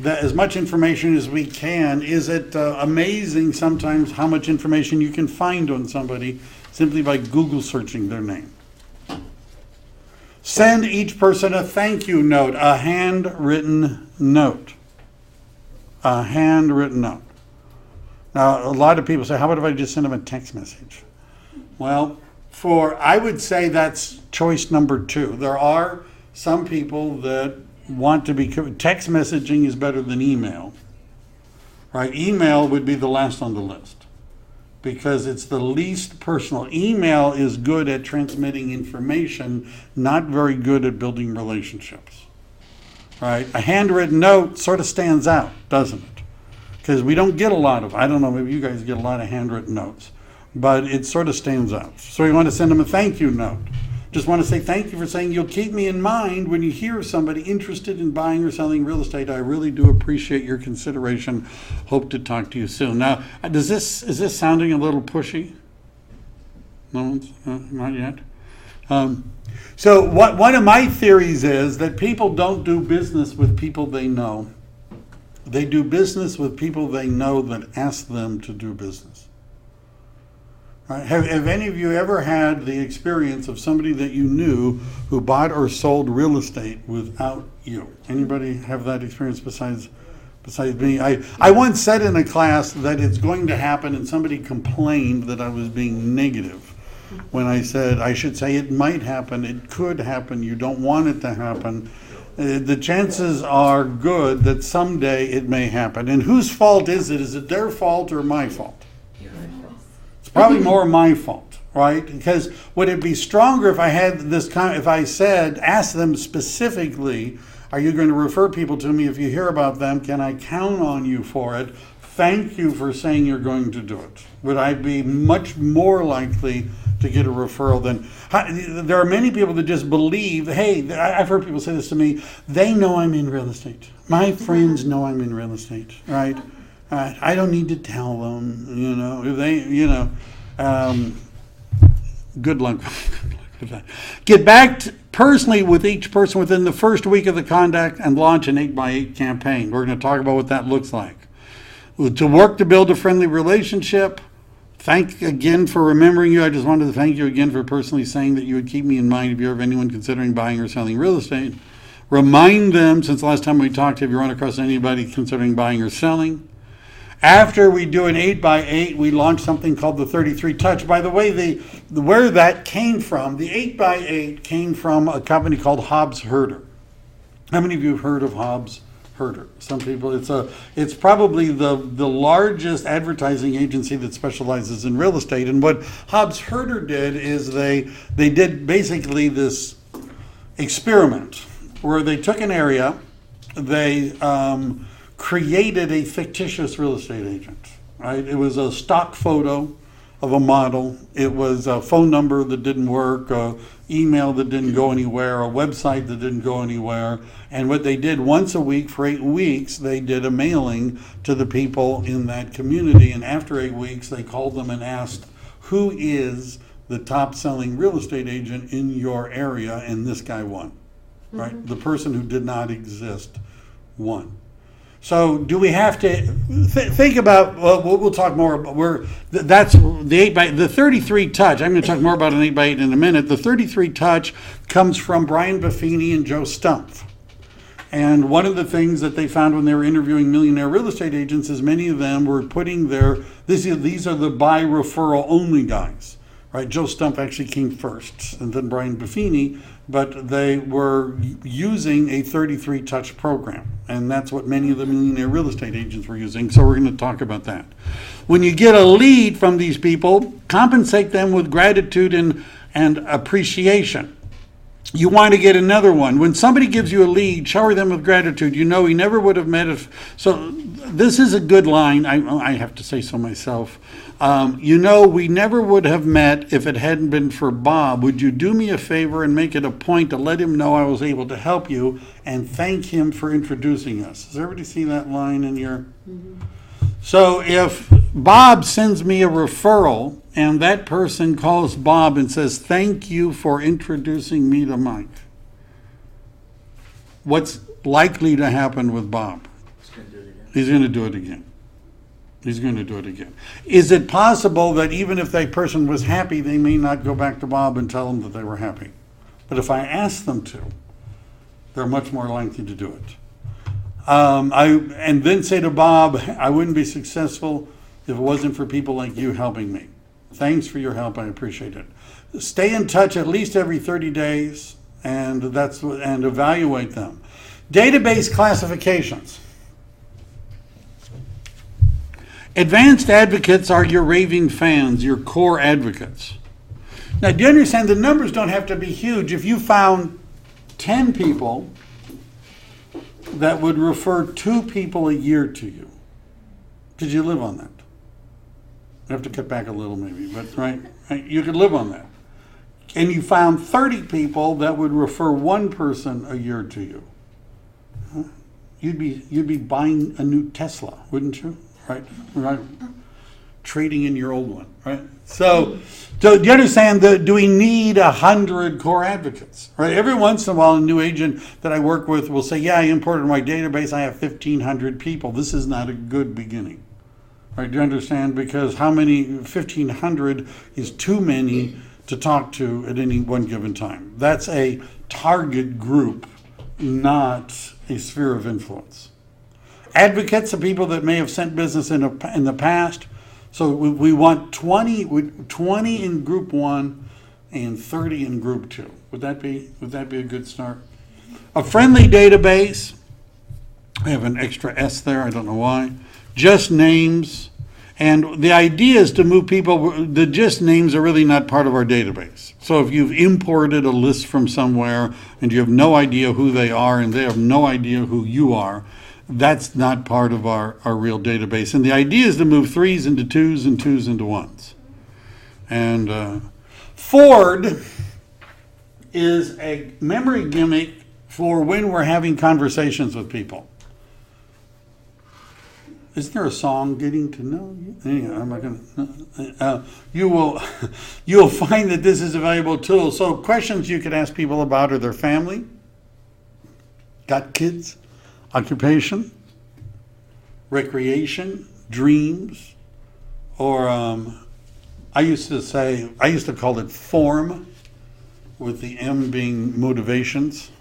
as much information as we can. Is it amazing sometimes how much information you can find on somebody simply by Google searching their name? Send each person a thank you note, a handwritten note. A handwritten note. Now, a lot of people say, how about if I just send them a text message? Well, I would say that's choice number 2. There are some people that want to be, text messaging is better than email, right? Email would be the last on the list because it's the least personal. Email is good at transmitting information, not very good at building relationships, right? A handwritten note sort of stands out, doesn't it? Because we don't get a lot of, I don't know, maybe you guys get a lot of handwritten notes, but it sort of stands out. So we want to send them a thank you note. Just want to say thank you for saying you'll keep me in mind when you hear of somebody interested in buying or selling real estate. I really do appreciate your consideration. Hope to talk to you soon. Now, is this sounding a little pushy? No one's, not yet. So one of my theories is that people don't do business with people they know. They do business with people they know that ask them to do business. Right? Have any of you ever had the experience of somebody that you knew who bought or sold real estate without you? Anybody have that experience besides me? I once said in a class that it's going to happen, and somebody complained that I was being negative when I said I should say it might happen, it could happen, you don't want it to happen. The chances are good that someday it may happen. And whose fault is it? Is it their fault or my fault? It's probably more my fault, right? Because would it be stronger if I had if I said, ask them specifically, are you going to refer people to me if you hear about them? Can I count on you for it? Thank you for saying you're going to do it. Would I be much more likely to get a referral than... There are many people that just believe, hey, I've heard people say this to me, they know I'm in real estate. My friends know I'm in real estate, right? I don't need to tell them, good luck with that. Get back personally with each person within the first week of the contact and launch an 8x8 campaign. We're going to talk about what that looks like. To work to build a friendly relationship. Thank again for remembering you. I just wanted to thank you again for personally saying that you would keep me in mind if you have anyone considering buying or selling real estate. Remind them, since the last time we talked, if you run across anybody considering buying or selling. After we do an 8x8, we launch something called the 33 Touch. By the way, where that came from, the 8x8 came from a company called Hobbs Herder. How many of you have heard of Hobbs Herder. Some people, it's probably the largest advertising agency that specializes in real estate. And what Hobbs Herder did is they did basically this experiment where they took an area, they created a fictitious real estate agent, right? It was a stock photo of a model. It was a phone number that didn't work, a email that didn't go anywhere, a website that didn't go anywhere. And what they did once a week for 8 weeks, they did a mailing to the people in that community. And after 8 weeks, they called them and asked, who is the top selling real estate agent in your area? And this guy won, right? The person who did not exist won. So do we have to think about, well, we'll talk more about, that's the 33 touch. I'm going to talk more about an 8x8 in a minute. The 33 touch comes from Brian Buffini and Joe Stumpf. And one of the things that they found when they were interviewing millionaire real estate agents is many of them were putting these are the by referral only guys, right? Joe Stumpf actually came first, and then Brian Buffini, but they were using a 33 touch program. And that's what many of the millionaire real estate agents were using. So we're going to talk about that. When you get a lead from these people, compensate them with gratitude and appreciation. You want to get another one. When somebody gives you a lead, shower them with gratitude. You know he never would have met if. So this is a good line. I have to say so myself. We never would have met if it hadn't been for Bob. Would you do me a favor and make it a point to let him know I was able to help you and thank him for introducing us? Does everybody see that line in your? Mm-hmm. So if Bob sends me a referral and that person calls Bob and says, thank you for introducing me to Mike, what's likely to happen with Bob? He's going to do it again. He's going to do it again. Is it possible that even if that person was happy, they may not go back to Bob and tell him that they were happy? But if I ask them to, they're much more likely to do it. And then say to Bob, I wouldn't be successful if it wasn't for people like you helping me. Thanks for your help. I appreciate it. Stay in touch at least every 30 days and evaluate them. Database classifications. Advanced advocates are your raving fans, your core advocates. Now, do you understand the numbers don't have to be huge? If you found 10 people that would refer 2 people a year to you, could you live on that? You have to cut back a little maybe, but right? You could live on that. And you found 30 people that would refer 1 person a year to you. You'd be buying a new Tesla, wouldn't you? Right? Trading in your old one, right? So, do you understand? Do we need 100 core advocates? Right? Every once in a while, a new agent that I work with will say, "Yeah, I imported my database. I have 1,500 people." This is not a good beginning, right? Do you understand? Because 1,500 is too many to talk to at any one given time. That's a target group, not a sphere of influence. Advocates are people that may have sent business in the past. So we want 20 in group 1 and 30 in group 2. Would that be a good start? A friendly database. I have an extra S there, I don't know why. Just names. And the idea is to move people. The just names are really not part of our database. So if you've imported a list from somewhere and you have no idea who they are and they have no idea who you are, that's not part of our real database. And the idea is to move 3s into 2s and 2s into 1s. And Ford is a memory gimmick for when we're having conversations with people. Isn't there a song, Getting to Know You? Anyway, I'm not gonna. You'll find that this is a valuable tool. So questions you could ask people about are their family, got kids, occupation, recreation, dreams, or I used to call it form, with the M being motivations.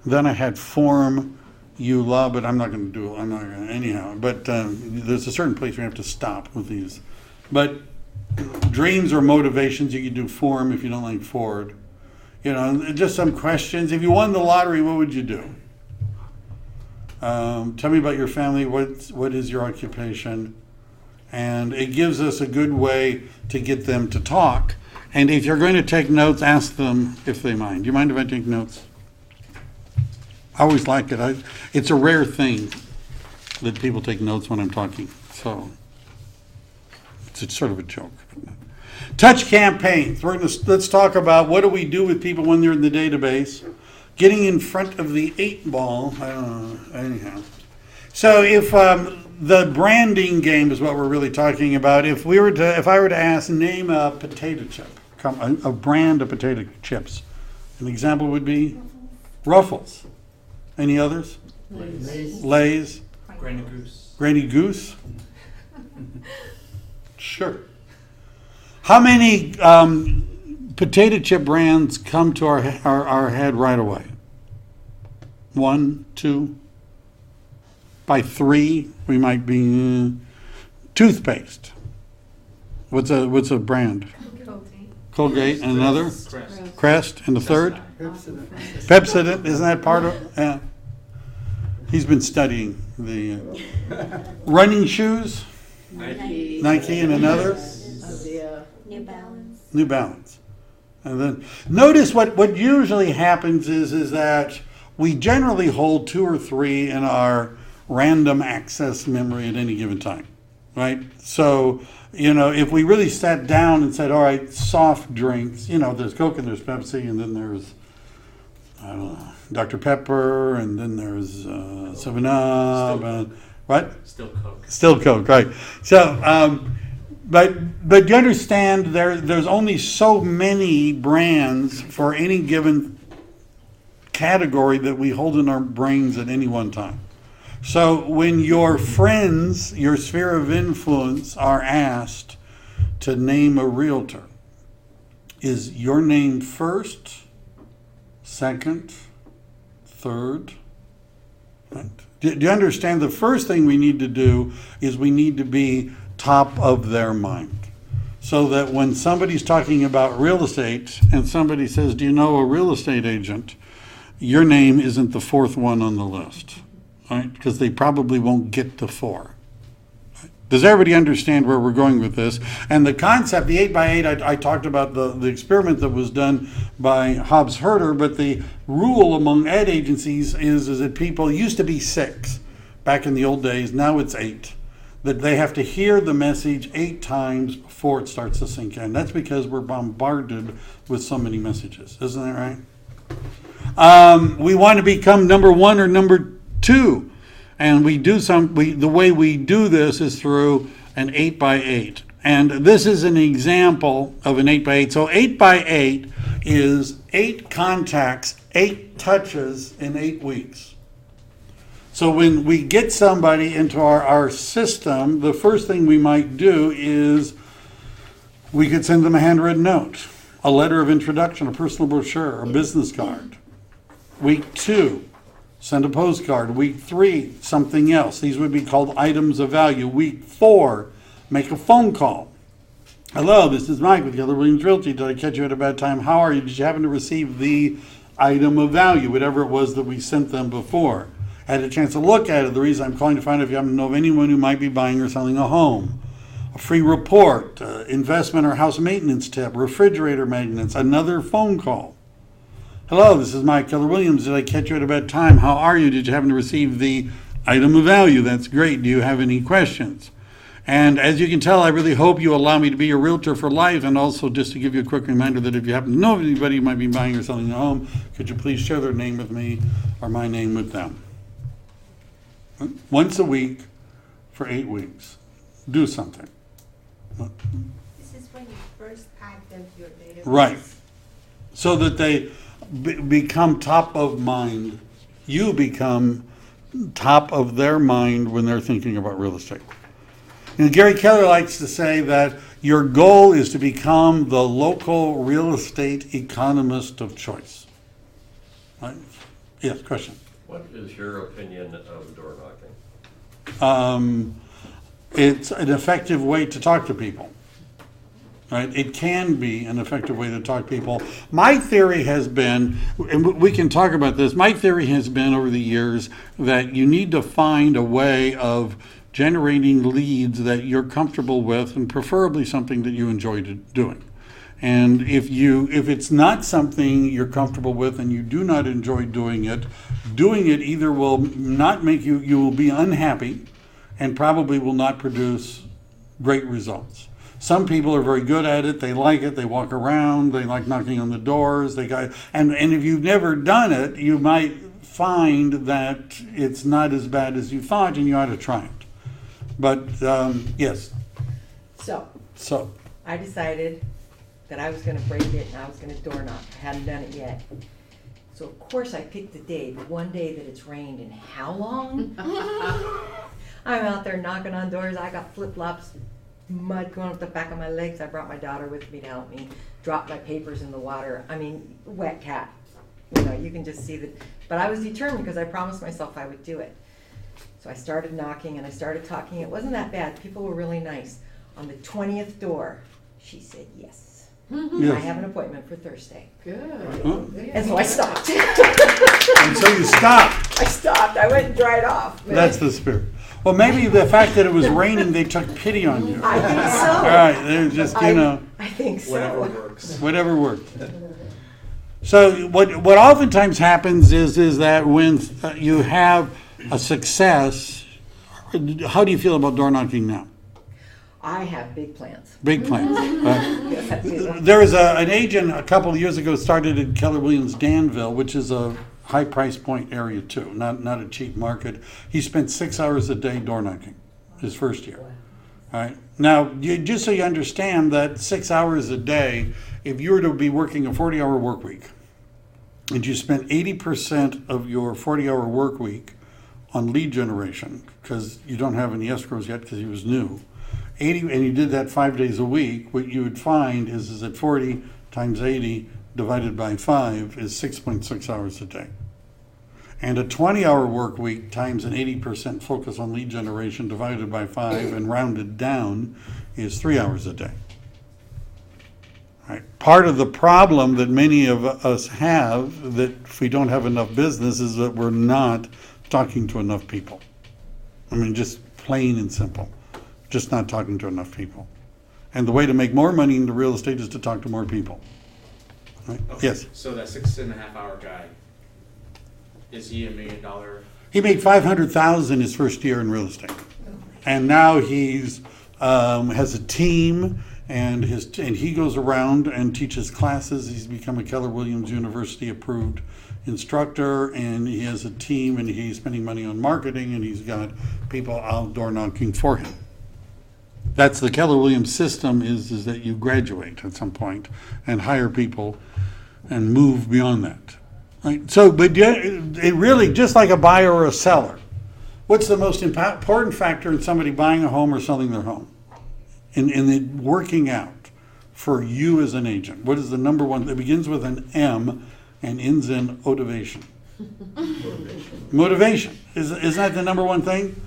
Then I had form you love, but I'm not going to do it. I'm not going to anyhow. But there's a certain place we have to stop with these. But dreams or motivations, you can do form if you don't like Ford. Just some questions. If you won the lottery, what would you do? Tell me about your family. What is your occupation? And it gives us a good way to get them to talk. And if you're going to take notes, ask them if they mind. Do you mind if I take notes? I always like it. It's a rare thing that people take notes when I'm talking. So it's sort of a joke. Touch campaigns. Let's talk about what do we do with people when they're in the database. Getting in front of the 8 ball. I don't know. Anyhow. So if the branding game is what we're really talking about. If I were to ask, name a potato chip, a brand of potato chips. An example would be Ruffles. Any others? Lay's.
Granny Goose.
Granny Goose? Sure. How many potato chip brands come to our head right away? 1, 2. By 3, we might be toothpaste. What's a brand? Colgate. And another? Crest. And the third? Pepsodent. Isn't that part of? Yeah. He's been studying the running shoes. Nike and another. New Balance. And then notice what usually happens is that we generally hold 2 or 3 in our random access memory at any given time, right? So, if we really sat down and said, all right, soft drinks, there's Coke and there's Pepsi and then there's, I don't know, Dr. Pepper and then there's 7-Up and what? Still Coke, right. So, but you understand there's only so many brands for any given category that we hold in our brains at any one time. So when your friends, your sphere of influence, are asked to name a realtor, is your name first, second, third? Right? Do you understand? The first thing we need to do is we need to be top of their mind. So that when somebody's talking about real estate and somebody says, do you know a real estate agent? Your name isn't the 4th one on the list. Right? Because they probably won't get to 4. Does everybody understand where we're going with this? And the concept, the 8x8, I talked about the experiment that was done by Hobbs Herder, but the rule among ad agencies is that people used to be 6 back in the old days. Now it's 8. That they have to hear the message 8 times before it starts to sink in. That's because we're bombarded with so many messages. Isn't that right? We want to become number 1 or number 2, and the way we do this is through an 8x8, and this is an example of an 8x8. So 8x8 is 8 contacts, 8 touches in 8 weeks. So when we get somebody into our system, the first thing we might do is we could send them a handwritten note, a letter of introduction, a personal brochure, a business card. Week 2, send a postcard. Week 3, something else. These would be called items of value. Week 4, make a phone call. Hello, this is Mike with Keller Williams Realty. Did I catch you at a bad time? How are you? Did you happen to receive the item of value, whatever it was that we sent them before? Had a chance to look at it. The reason I'm calling to find out if you happen to know of anyone who might be buying or selling a home. A free report, investment or house maintenance tip, refrigerator maintenance, another phone call. Hello, this is Mike Keller Williams. Did I catch you at a bad time? How are you? Did you happen to receive the item of value? That's great. Do you have any questions? And as you can tell, I really hope you allow me to be your realtor for life. And also just to give you a quick reminder that if you happen to know of anybody who might be buying or selling a home, could you please share their name with me or my name with them? Once a week for 8 weeks. Do something.
This is when you first add them to your database.
Right. So that they become top of mind. You become top of their mind when they're thinking about real estate. And Gary Keller likes to say that your goal is to become the local real estate economist of choice. Right? Yes, question.
What is your opinion of door knocking?
It's an effective way to talk to people. Right? It can be an effective way to talk to people. My theory has been, and we can talk about this, my theory has been over the years that you need to find a way of generating leads that you're comfortable with, and preferably something that you enjoy doing. And if it's not something you're comfortable with and you do not enjoy doing it either will not make you will be unhappy and probably will not produce great results. Some people are very good at it. They like it. They walk around. They like knocking on the doors. And if you've never done it, you might find that it's not as bad as you thought, and you ought to try it. But yes.
So I decided that I was going to break it and I was going to door knock. I hadn't done it yet. So of course I picked the day, the one day that it's rained in how long? I'm out there knocking on doors. I got flip-flops, mud going up the back of my legs. I brought my daughter with me to help me. Dropped my papers in the water. I mean, wet cat. You know, you can just see that. But I was determined because I promised myself I would do it. So I started knocking and I started talking. It wasn't that bad. People were really nice. On the 20th door, she said yes.
Yes.
I have an appointment for Thursday.
Good.
And so I stopped.
And so you stopped.
I stopped. I went and dried off.
That's the spirit. Well, maybe the fact that it was raining, they took pity on you.
I think so.
All right, they're just,
I think so.
Whatever works.
Whatever works. So what oftentimes happens is that when you have a success, how do you feel about door knocking now?
I have big plans.
Big plans. There was an agent a couple of years ago started in Keller Williams Danville, which is a high price point area too, not a cheap market. He spent 6 hours a day door knocking his first year. All right. Now, just so you understand that 6 hours a day, if you were to be working a 40-hour work week, and you spent 80% of your 40-hour work week on lead generation, because you don't have any escrows yet because he was new, and you did that 5 days a week, what you would find is that 40 times 80 divided by 5 is 6.6 hours a day. And a 20-hour work week times an 80% focus on lead generation divided by 5 and rounded down is 3 hours a day. Right. Part of the problem that many of us have, that if we don't have enough business, is that we're not talking to enough people. I mean, just plain and simple. Just not talking to enough people. And the way to make more money into real estate is to talk to more people. Right?
Okay.
Yes?
So that 6.5 hour guy, is he $1 million?
He made $500,000 his first year in real estate. And now he's has a team, and he goes around and teaches classes. He's become a Keller Williams University approved instructor, and he has a team, and he's spending money on marketing, and he's got people out door knocking for him. That's the Keller Williams system, is that you graduate at some point and hire people and move beyond that. Right? So, but it really, just like a buyer or a seller, what's the most important factor in somebody buying a home or selling their home? In it working out for you as an agent, what is the number one? It begins with an M and ends in motivation. Motivation. Isn't that the number one thing?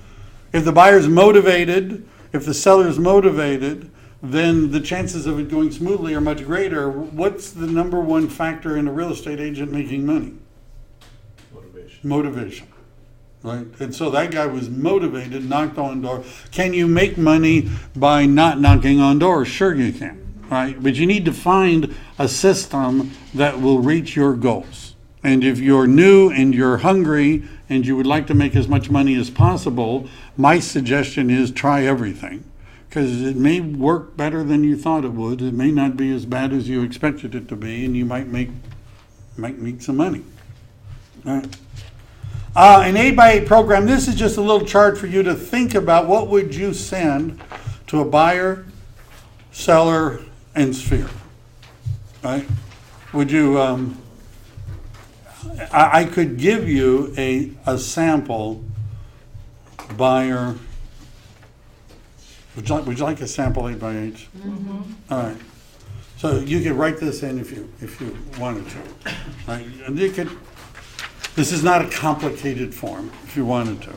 If the buyer's motivated, if the seller's motivated, then the chances of it going smoothly are much greater. What's the number one factor in a real estate agent making money? Motivation. Right? And so that guy was motivated, knocked on doors. Can you make money by not knocking on doors? Sure you can. Right? But you need to find a system that will reach your goals. And if you're new and you're hungry and you would like to make as much money as possible, my suggestion is try everything. Because it may work better than you thought it would. It may not be as bad as you expected it to be, and you might make some money. All right. An 8x8 program, this is just a little chart for you to think about. What would you send to a buyer, seller, and sphere? Right? Would you, I could give you a sample buyer. Would you like a sample 8x8? Mm-hmm. All right. So you could write this in if you wanted to. Right? And you could. This is not a complicated form if you wanted to.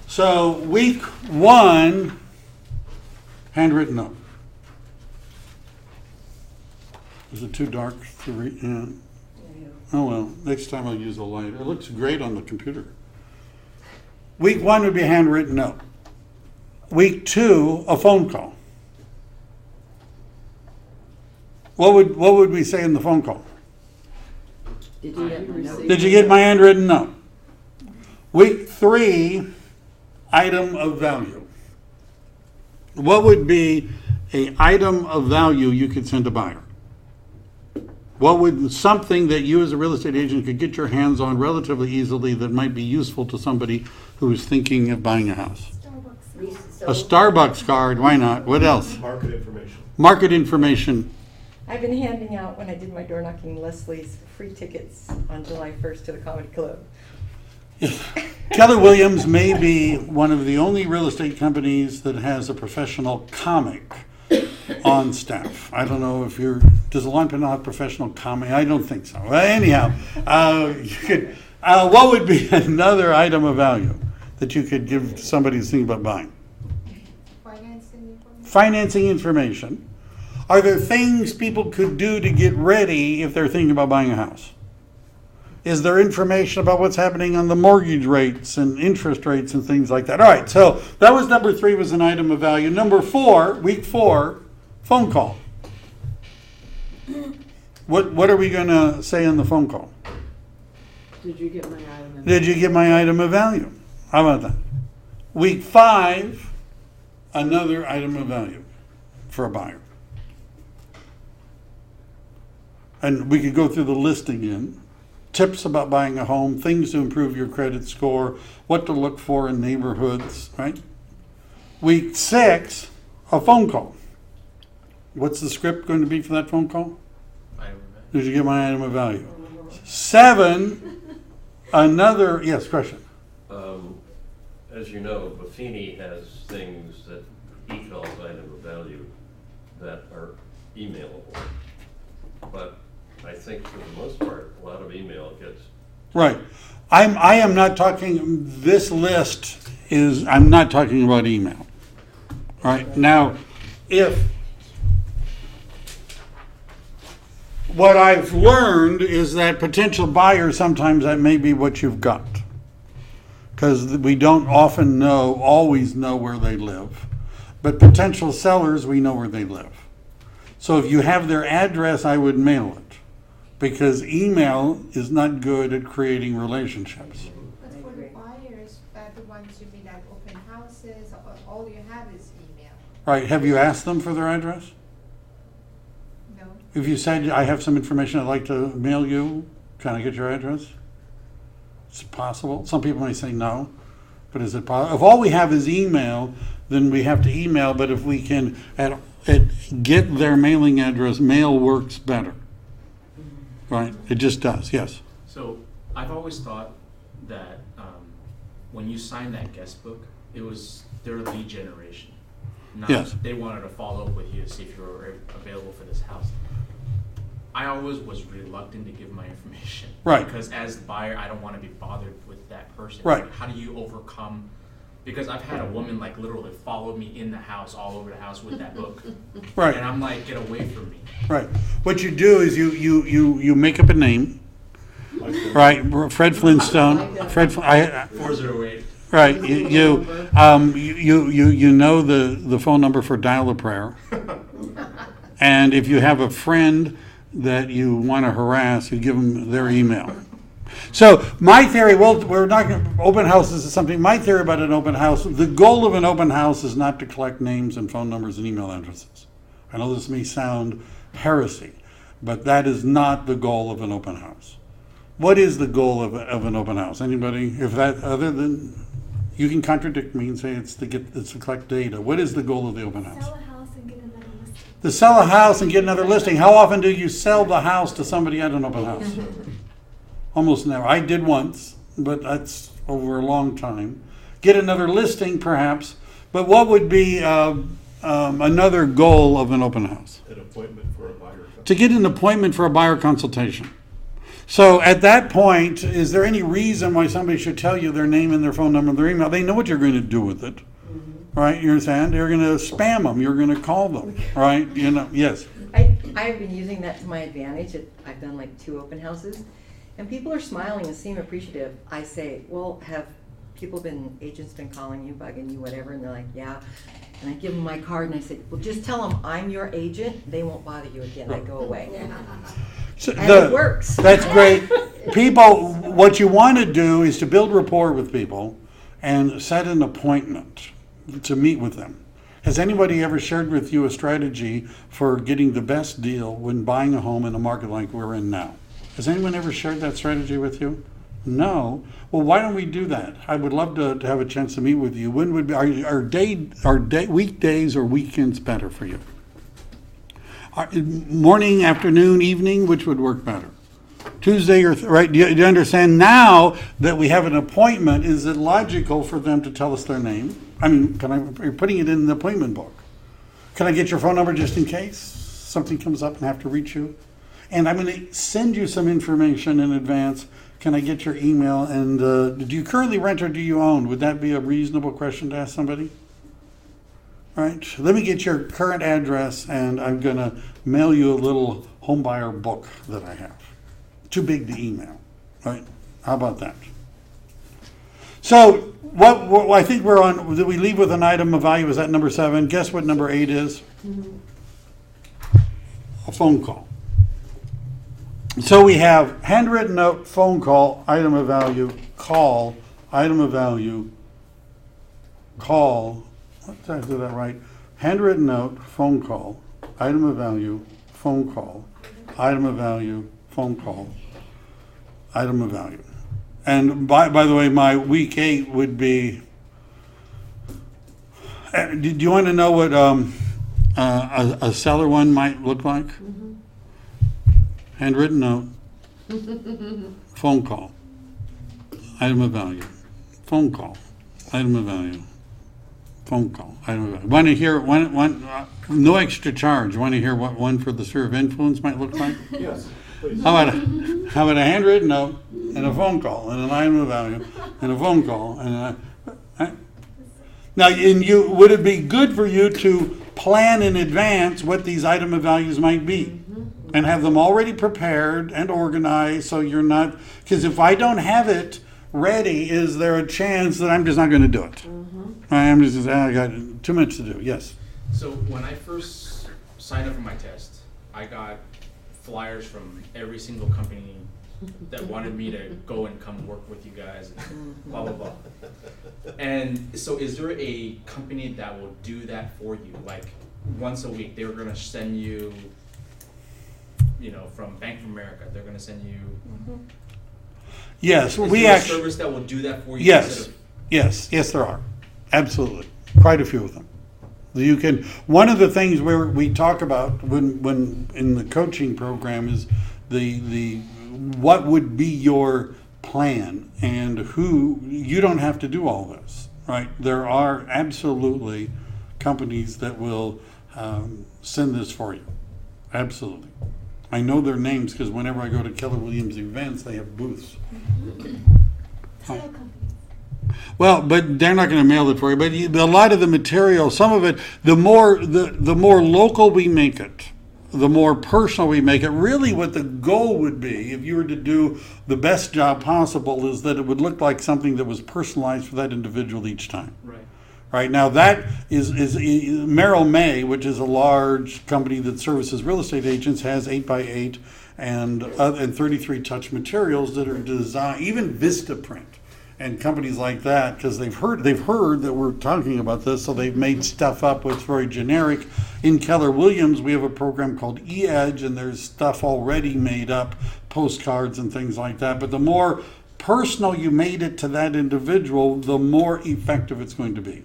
So week 1, handwritten note. Is it too dark to read? Yeah. Oh well, next time I'll use a light. It looks great on the computer. Week 1 would be a handwritten note. Week 2, a phone call. What would we say in the phone call?
Did you get my note?
Did you get my handwritten note? Week 3, item of value. What would be an item of value you could send a buyer? What would something that you as a real estate agent could get your hands on relatively easily that might be useful to somebody who is thinking of buying a house? A Starbucks card, why not? What else?
Market information.
Market information.
I've been handing out, when I did my door knocking, Leslie's free tickets on July 1st to the comedy club.
Keller Williams may be one of the only real estate companies that has a professional comic on staff. I don't know if does the Lawn Panel have professional comic? I don't think so. Well, anyhow, what would be another item of value that you could give to somebody who's thinking about buying? Financing information. Are there things people could do to get ready if they're thinking about buying a house? Is there information about what's happening on the mortgage rates and interest rates and things like that? All right, so that was number 3, was an item of value. Number 4, week 4, phone call. What are we going to say on the phone call?
Did you get my item?
Did you get my item of value? How about that? Week 5, another item of value for a buyer. And we could go through the list again. Tips about buying a home, things to improve your credit score, what to look for in neighborhoods, right? Week 6, a phone call. What's the script going to be for that phone call? Did you get my item of value? 7, another, yes, question.
As you know, Buffini has things that he calls item of value that are emailable. But I think for the most part, a lot of email gets...
Right. I am not talking, this list is, I'm not talking about email. All right. Now, what I've learned is that potential buyers, sometimes that may be what you've got. Because we don't always know where they live. But potential sellers, we know where they live. So if you have their address, I would mail it. Because email is not good at creating relationships.
But for the buyers, the ones you meet at open houses, all you have is email.
Right. Have you asked them for their address?
No.
If you said, I have some information I'd like to mail you, can I get your address? It's possible. Some people may say no, but is it possible? If all we have is email, then we have to email, but if we can get their mailing address, mail works better. Right, it just does, yes.
So I've always thought that when you sign that guest book, it was their lead generation. Not
Yes.
They wanted to follow up with you to see if you were available for this house. I always was reluctant to give my information.
Right.
Because as the buyer, I don't want to be bothered with that person.
Right.
Like, how do you overcome? Because I've had a woman like literally follow me in the house, all over the house with that book.
Right.
And I'm like, get away from me.
Right. What you do is you make up a name. Right. Fred Flintstone.
408.
Right. You know the phone number for Dial a Prayer. And if you have a friend that you want to harass, you give them their email. So my theory, well, we're not going to, open houses is something, my theory about an open house, the goal of an open house is not to collect names and phone numbers and email addresses. I know this may sound heresy, but that is not the goal of an open house. What is the goal of an open house? Anybody? If that, other than, you can contradict me and say it's to collect data. What is the goal of the open house?
Sell a house and get another listing.
To sell a house and get another listing. How often do you sell the house to somebody at an open house? Almost never. I did once, but that's over a long time. Get another listing, perhaps. But what would be another goal of an open house?
An appointment for a buyer.
To get an appointment for a buyer consultation. So at that point, is there any reason why somebody should tell you their name and their phone number and their email? They know what you're going to do with it, right? You understand? You're going to spam them. You're going to call them, right? You know, yes.
I I've been using that to my advantage. I've done like 2 open houses, and people are smiling and seem appreciative. I say, well, have agents been calling you, bugging you, whatever? And they're like, yeah. And I give them my card and I said, well, just tell them I'm your agent. They won't bother you again. I go away.
So
And it works.
That's great. People, what you want to do is to build rapport with people and set an appointment to meet with them. Has anybody ever shared with you a strategy for getting the best deal when buying a home in a market like we're in now? Has anyone ever shared that strategy with you? No. Well, why don't we do that? I would love to have a chance to meet with you. When would be weekdays or weekends better for you? Morning, afternoon, evening, which would work better? Tuesday or right? Do you understand now that we have an appointment? Is it logical for them to tell us their name? I mean, you're putting it in the appointment book. Can I get your phone number just in case something comes up and I have to reach you? And I'm going to send you some information in advance. Can I get your email? And do you currently rent or do you own? Would that be a reasonable question to ask somebody? All right. Let me get your current address, and I'm going to mail you a little home buyer book that I have. Too big to email. All right. How about that? So what I think we're on. Did we leave with an item of value? Is that number 7? Guess what number 8 is? A phone call. So we have handwritten note, phone call, item of value, call, item of value, call. Did I do that right? Handwritten note, phone call, item of value, phone call, item of value, phone call, item of value. And by the way, my week 8 would be. Do you want to know what a seller one might look like? Handwritten note, phone call, item of value, phone call, item of value, phone call, item of value. Want to hear one no extra charge. Want to hear what one for the sphere of influence might look like?
Yes, please.
How about a handwritten note and a phone call and an item of value and a phone call and now, would it be good for you to plan in advance what these item of values might be? And have them already prepared and organized so you're not, because if I don't have it ready, is there a chance that I'm just not going to do it? I'm just, I got too much to do. Yes.
So when I first signed up for my test, I got flyers from every single company that wanted me to go and come work with you guys and blah, blah, blah. And so is there a company that will do that for you? Like once a week, they were going to send you, from Bank of America, they're going to send you.
Yes,
is
we
there
actually.
a service that will do that for you?
Yes, yes, there are. Absolutely, quite a few of them. You can. One of the things where we talk about when in the coaching program is the what would be your plan and who. You don't have to do all this, right? There are absolutely companies that will send this for you. Absolutely. I know their names because whenever I go to Keller Williams events, they have booths.
Title companies.
Well, but they're not going to mail it for you. But a lot of the material, some of it, the more local we make it, the more personal we make it. Really, what the goal would be, if you were to do the best job possible, is that it would look like something that was personalized for that individual each time.
Right.
Right now, that is Merrill May, which is a large company that services real estate agents, has 8x8 and 33 touch materials that are designed, even Vistaprint and companies like that, because they've heard that we're talking about this, so they've made stuff up that's very generic. In Keller Williams, we have a program called eEdge, and there's stuff already made up, postcards and things like that. But the more personal you made it to that individual, the more effective it's going to be.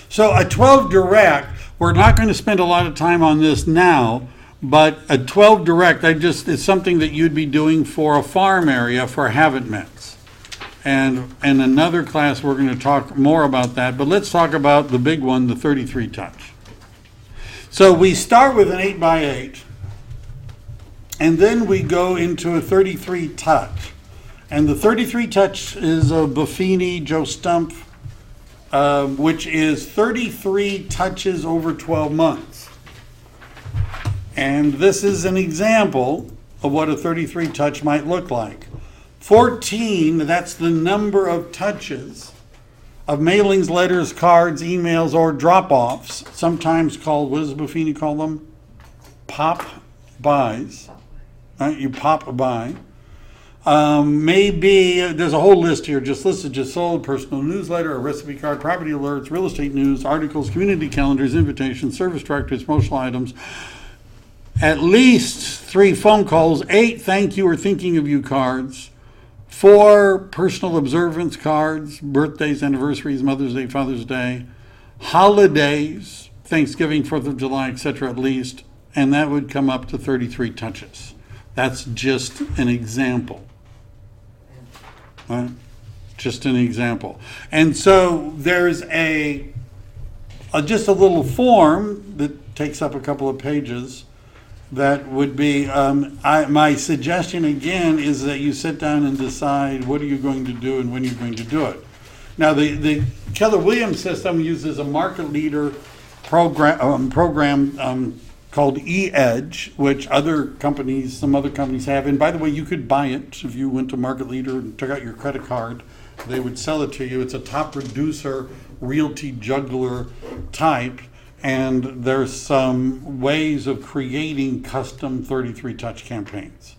So a 12 direct, we're not going to spend a lot of time on this now, but a 12 direct, it's something that you'd be doing for a farm area for haven't METS. And in another class, we're going to talk more about that, but let's talk about the big one, the 33 touch. So we start with an 8x8, and then we go into a 33 touch. And the 33 touch is a Buffini Joe Stump, which is 33 touches over 12 months. And this is an example of what a 33 touch might look like. 14, that's the number of touches of mailings, letters, cards, emails, or drop-offs, sometimes called, what does Buffini call them? Pop buys. Right? You pop a buy. Maybe, there's a whole list here, just listed, just sold, personal newsletter, a recipe card, property alerts, real estate news, articles, community calendars, invitations, service directories, promotional items, at least 3 phone calls, 8 thank you or thinking of you cards, 4 personal observance cards, birthdays, anniversaries, Mother's Day, Father's Day, holidays, Thanksgiving, 4th of July, etc. at least, and that would come up to 33 touches. That's just an example. Right? Just an example. And so there's just a little form that takes up a couple of pages that would be, my suggestion again is that you sit down and decide what are you going to do and when you're going to do it. Now the Keller Williams system uses a market leader program called E-Edge, which some other companies have. And by the way, you could buy it if you went to Market Leader and took out your credit card. They would sell it to you. It's a top producer, realty juggler type. And there's some ways of creating custom 33 touch campaigns.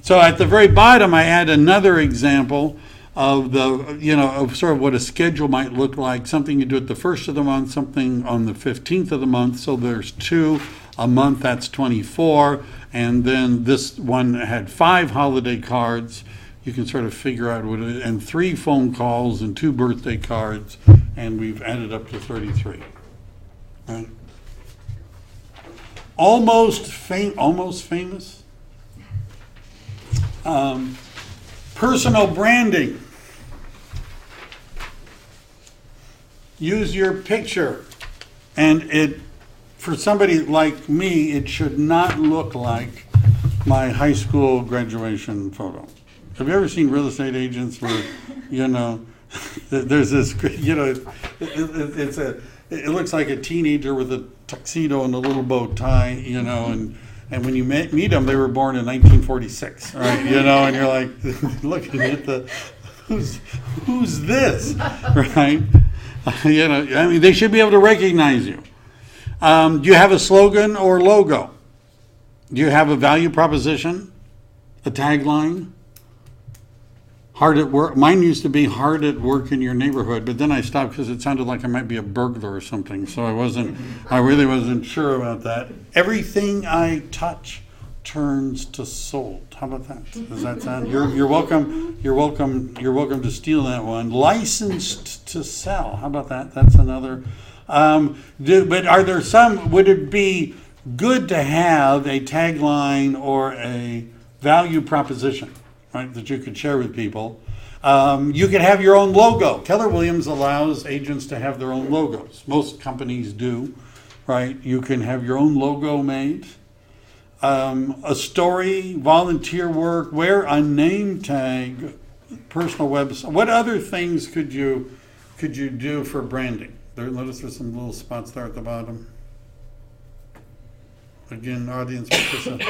So at the very bottom, I add another example of of sort of what a schedule might look like. Something you do at the first of the month, something on the 15th of the month. So there's 2 a month, that's 24. And then this one had 5 holiday cards. You can sort of figure out what it is, and 3 phone calls and 2 birthday cards, and we've added up to 33. Right. Almost famous. Personal branding. Use your picture, and for somebody like me, it should not look like my high school graduation photo. Have you ever seen real estate agents where, there's this, it looks like a teenager with a tuxedo and a little bow tie, and when you meet them, they were born in 1946, right? And you're like looking at who's this, right? They should be able to recognize you. Do you have a slogan or logo? Do you have a value proposition, a tagline? Hard at work. Mine used to be hard at work in your neighborhood, but then I stopped because it sounded like I might be a burglar or something. So I really wasn't sure about that. Everything I touch turns to sold. How about that? Does that sound? You're welcome to steal that one. Licensed to sell. How about that? That's another. But are there some? Would it be good to have a tagline or a value proposition? Right, that you could share with people. You could have your own logo. Keller Williams allows agents to have their own logos. Most companies do, right? You can have your own logo made. A story, volunteer work, wear a name tag, personal website. What other things could you do for branding? Notice there's some little spots there at the bottom. Again, audience participant.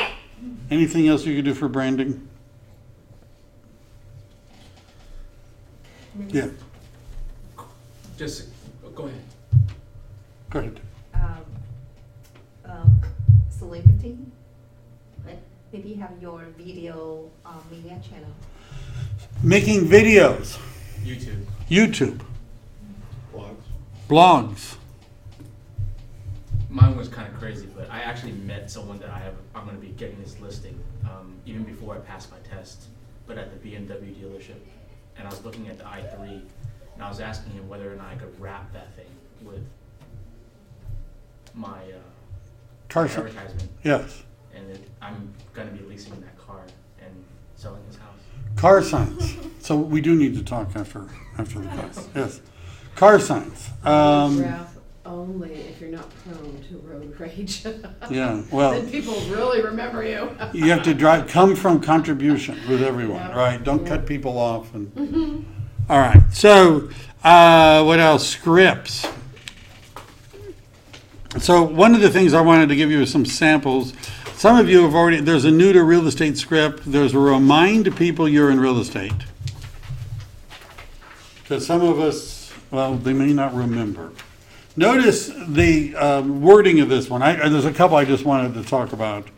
Anything else you could do for branding? Yeah.
Just go ahead.
Go ahead.
Celebrity, maybe have your video media channel.
Making videos. YouTube. Blogs.
Mine was kind of crazy, but I actually met someone that I'm going to be getting this listing even before I passed my test, but at the BMW dealership. And I was looking at the i3, and I was asking him whether or not I could wrap that thing with my advertisement.
Yes.
And I'm going to be leasing that car and selling his house.
Car signs. So we do need to talk after the class. Yes. Car signs.
Photograph only if you're not prone to road rage.
Yeah, well.
Then people really remember you.
You have to come from contribution with everyone, right? Don't cut people off. All right. So, what else? Scripts. So one of the things I wanted to give you is some samples. Some of you have already, there's a new to real estate script. There's a remind people you're in real estate. Because some of us, well, they may not remember. Notice the wording of this one. There's a couple I just wanted to talk about.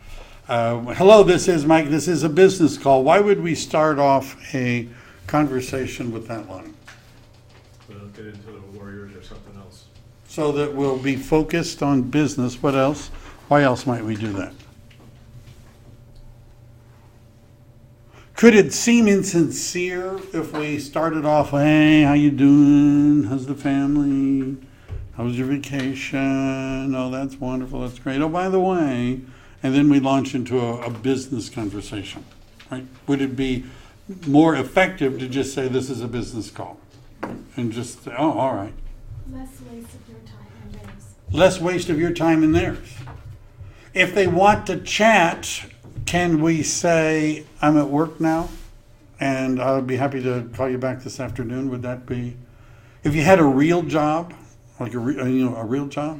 Hello, this is Mike. This is a business call. Why would we start off a conversation with that line?
We'll get into the Warriors or something else.
So that we'll be focused on business. What else? Why else might we do that? Could it seem insincere if we started off, hey, how you doing? How's the family? How was your vacation? Oh, that's wonderful. That's great. Oh, by the way, and then we launch into a business conversation, right? Would it be more effective to just say this is a business call and just say, oh, all right.
Less waste of your time and theirs.
Less waste of your time and theirs. If they want to chat, can we say, I'm at work now and I'll be happy to call you back this afternoon? Would that be, if you had a real job, like a real job,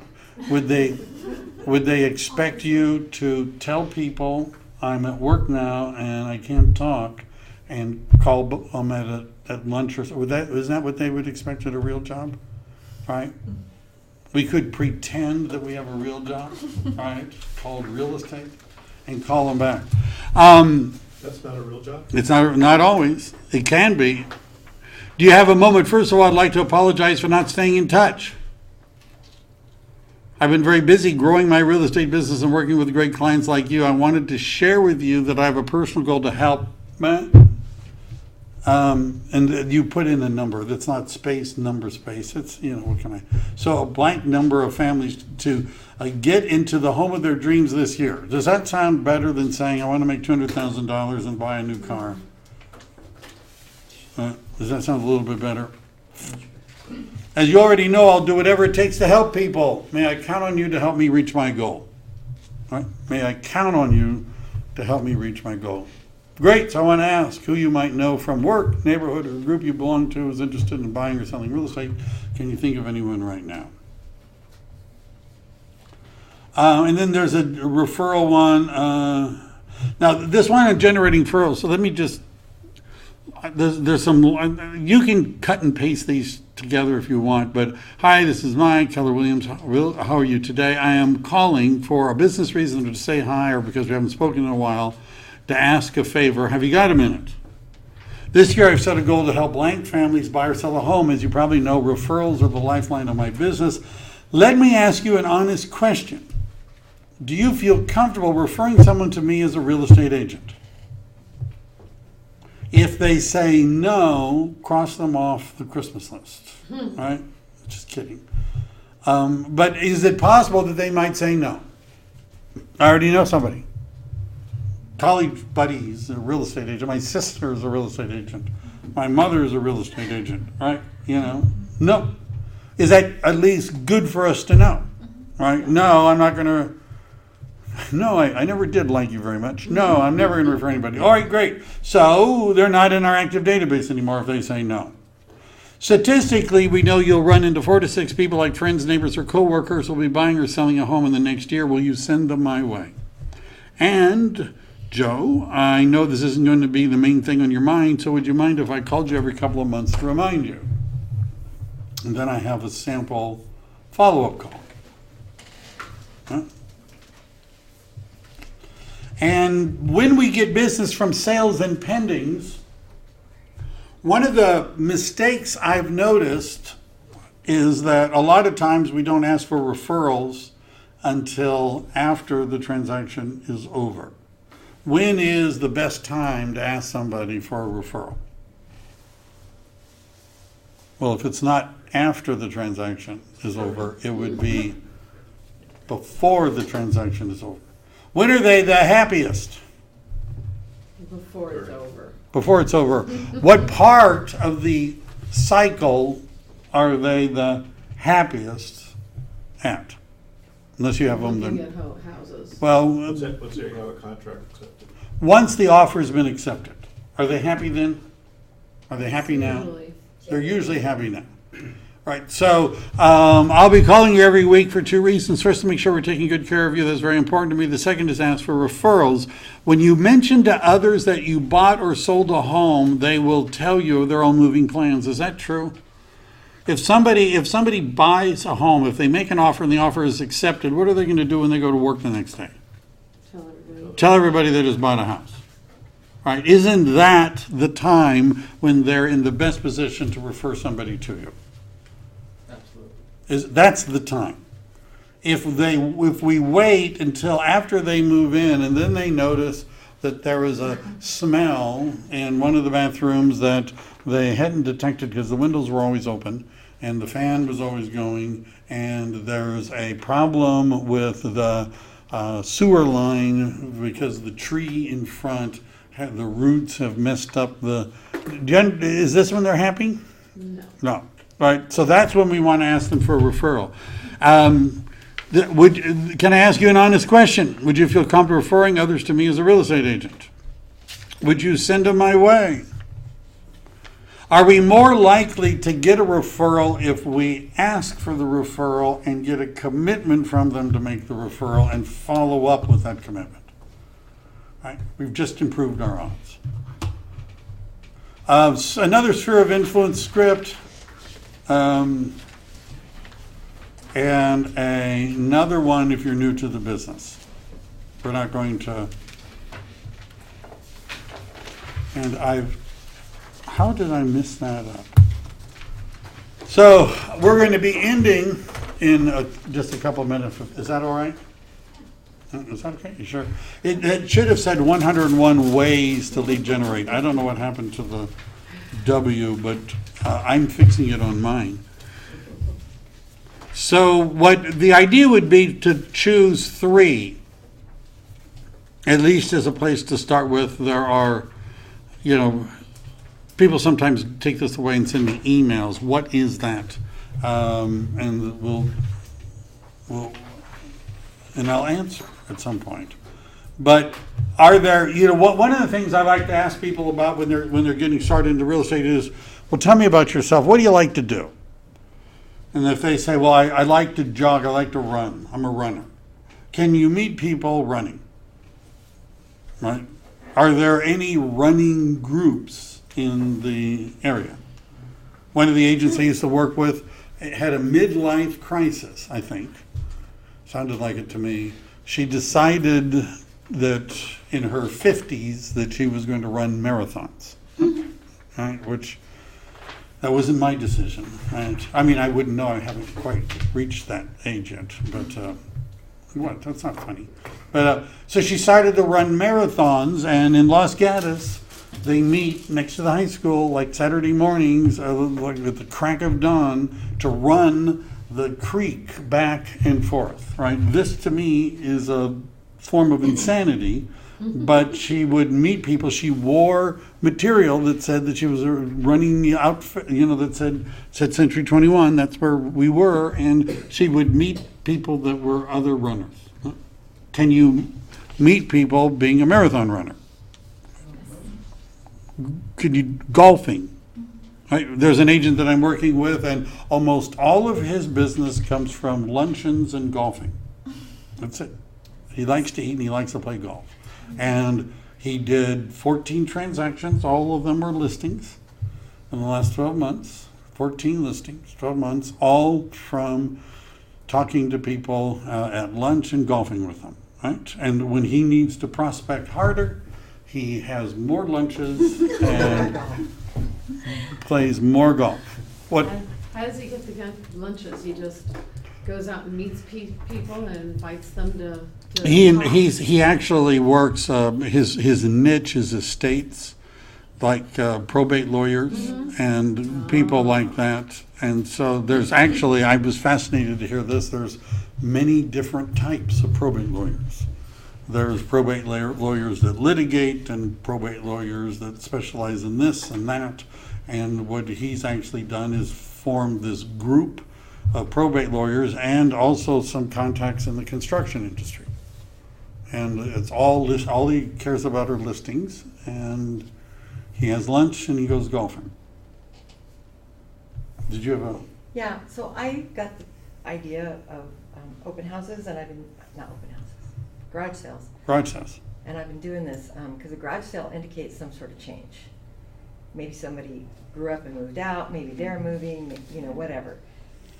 would they expect you to tell people I'm at work now and I can't talk and call them at lunch or so? Is that what they would expect at a real job? Right? We could pretend that we have a real job, right, called real estate, and call them back.
That's not a real job?
It's not always. It can be. Do you have a moment? First of all, I'd like to apologize for not staying in touch. I've been very busy growing my real estate business and working with great clients like you. I wanted to share with you that I have a personal goal to help. And you put in a number that's not space, number space. It's, what can I? So a blank number of families to get into the home of their dreams this year. Does that sound better than saying I want to make $200,000 and buy a new car? Does that sound a little bit better? As you already know, I'll do whatever it takes to help people. May I count on you to help me reach my goal? Right? May I count on you to help me reach my goal? Great. So I want to ask who you might know from work, neighborhood, or group you belong to is interested in buying or selling real estate. Can you think of anyone right now? And then there's a referral one. Now, this one on generating referrals. So let me just, there's some, you can cut and paste these together if you want, but hi, this is Mike, Keller Williams. How are you today? I am calling for a business reason to say hi or because we haven't spoken in a while to ask a favor. Have you got a minute? This year I've set a goal to help blank families buy or sell a home. As you probably know, referrals are the lifeline of my business. Let me ask you an honest question. Do you feel comfortable referring someone to me as a real estate agent? If they say no, cross them off the Christmas list, right? Just kidding. But is it possible that they might say no? I already know somebody. College buddies, a real estate agent. My sister is a real estate agent. My mother is a real estate agent, right? No. Is that at least good for us to know, right? No, I'm not going to. No, I never did like you very much. No, I'm never going to refer anybody. All right, great. So they're not in our active database anymore if they say no. Statistically, we know you'll run into 4 to 6 people like friends, neighbors, or coworkers who will be buying or selling a home in the next year. Will you send them my way? And Joe, I know this isn't going to be the main thing on your mind, so would you mind if I called you every couple of months to remind you? And then I have a sample follow-up call. Huh? And when we get business from sales and pendings, one of the mistakes I've noticed is that a lot of times we don't ask for referrals until after the transaction is over. When is the best time to ask somebody for a referral? Well, if it's not after the transaction is over, it would be before the transaction is over. When are they the happiest?
Before it's over.
Before it's over. What part of the cycle are they the happiest at? Unless you have them
Looking
then.
at houses.
Well,
Let's say you have a contract accepted.
once the offer's been accepted, are they happy then? Are they happy now?
Usually.
They're usually happy now. Right, so I'll be calling you every week for two reasons. First, to make sure we're taking good care of you. That's very important to me. The second is ask for referrals. When you mention to others that you bought or sold a home, they will tell you their own moving plans. Is that true? If somebody buys a home, if they make an offer and the offer is accepted, what are they going to do when they go to work the next day? Tell everybody they just bought a house. Right? Isn't that the time when they're in the best position to refer somebody to you? That's the time. If we wait until after they move in and then they notice that there was a smell in one of the bathrooms that they hadn't detected because the windows were always open and the fan was always going, and there's a problem with the sewer line because the tree in front, the roots have messed up the... Is this when they're happy? No. Right, so that's when we want to ask them for a referral. Can I ask you an honest question? Would you feel comfortable referring others to me as a real estate agent? Would you send them my way? Are we more likely to get a referral if we ask for the referral and get a commitment from them to make the referral and follow up with that commitment? Right? We've just improved our odds. Another sphere of influence script. And another one if you're new to the business. We're not going to... And how did I miss that up? So we're going to be ending in just a couple of minutes. Is that all right? Is that okay? You sure? It should have said 101 ways to lead generate. I don't know what happened to the W, but I'm fixing it on mine. So what the idea would be to choose 3, at least as a place to start with. There are, people sometimes take this away and send me emails. What is that? And I'll answer at some point. But are there, one of the things I like to ask people about when they're getting started into real estate is, well, tell me about yourself. What do you like to do? And if they say, well, I like to jog, I like to run, I'm a runner. Can you meet people running? Right? Are there any running groups in the area? One of the agents I used to work with had a midlife crisis, I think. Sounded like it to me. She decided that in her 50s that she was going to run marathons. Right? Which... that wasn't my decision. Right? I mean, I wouldn't know. I haven't quite reached that age yet. But what? That's not funny. But so she started to run marathons, and in Los Gatos, they meet next to the high school like Saturday mornings, like at the crack of dawn, to run the creek back and forth. Right? This to me is a form of insanity. But she would meet people. She wore material that said that she was running the outfit, that said Century 21. That's where we were. And she would meet people that were other runners. Can you meet people being a marathon runner? Could you golfing? Right? There's an agent that I'm working with, and almost all of his business comes from luncheons and golfing. That's it. He likes to eat and he likes to play golf. And he did 14 transactions. All of them were listings in the last 12 months. 14 listings, 12 months, all from talking to people at lunch and golfing with them. Right? And when he needs to prospect harder, he has more lunches and plays more golf. What?
How does he get the lunches? He just goes out and meets people and invites them to
he actually works, his niche is estates, like probate lawyers and people like that. And so there's actually, I was fascinated to hear this, there's many different types of probate lawyers. There's probate lawyers that litigate and probate lawyers that specialize in this and that. And what he's actually done is formed this group of probate lawyers and also some contacts in the construction industry. And it's all he cares about are listings, and he has lunch and he goes golfing. Did you have
Yeah, so I got the idea of open houses, and I've been, not open houses, garage sales.
Garage sales.
And I've been doing this because a garage sale indicates some sort of change. Maybe somebody grew up and moved out, maybe they're moving, you know, whatever.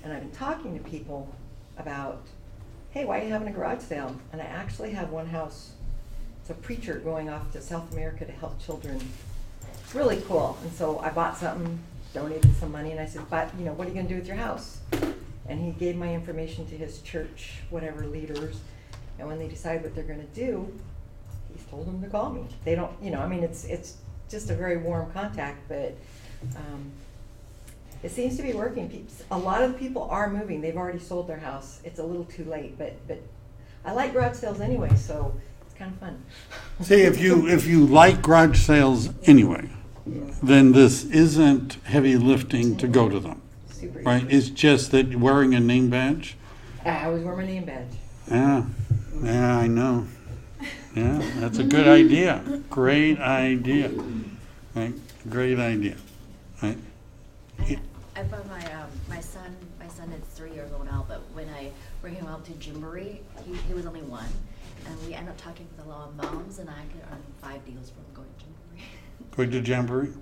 And I've been talking to people about, hey, why are you having a garage sale? And I actually have one house, it's a preacher going off to South America to help children. It's really cool. And so I bought something, donated some money, and I said, but, you know, what are you going to do with your house? And he gave my information to his church, whatever, leaders. And when they decide what they're going to do, he's told them to call me. They don't, you know, I mean, it's just a very warm contact, but it seems to be working. A lot of people are moving. They've already sold their house. It's a little too late, but I like garage sales anyway, so it's kind of fun.
See, if you like garage sales anyway, then this isn't heavy lifting to go to them,
Super
right?
easy.
It's just that wearing a name badge.
I always wear my name badge.
Yeah, I know. Yeah, that's a good idea. Great idea. Right? Great idea. Right?
I brought my son. My son is 3 years old now, but when I bring him out to Gymboree, he was only 1, and we end up talking with a lot of moms, and I could earn 5 deals from going to Gymboree.
Going to Jamboree.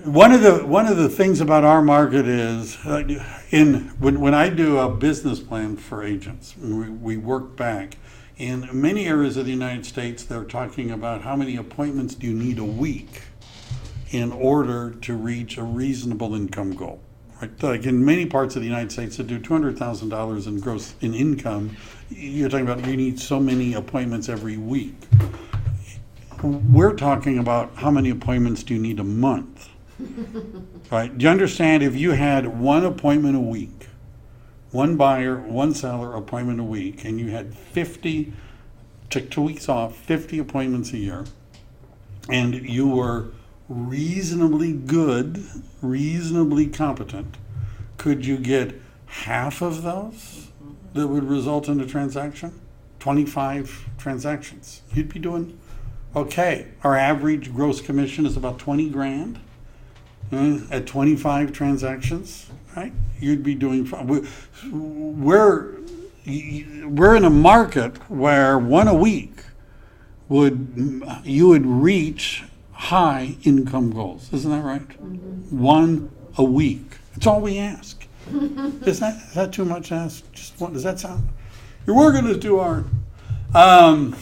One of the things about our market is when I do a business plan for agents, we work back. In many areas of the United States, they're talking about how many appointments do you need a week in order to reach a reasonable income goal. Right? Like in many parts of the United States that do $200,000 in income, you're talking about you need so many appointments every week. We're talking about how many appointments do you need a month. Right? Do you understand if you had one appointment a week, one buyer, one seller appointment a week, and you had 50, took 2 weeks off, 50 appointments a year, and you were reasonably good, reasonably competent, could you get half of those that would result in a transaction? 25 transactions. You'd be doing okay. Our average gross commission is about 20 grand. At 25 transactions, right? You'd be doing fine. We're in a market where one a week you would reach high income goals. Isn't that right? Mm-hmm. One a week. That's all we ask. Is that too much to ask? Just what does that sound? We're going to do our. All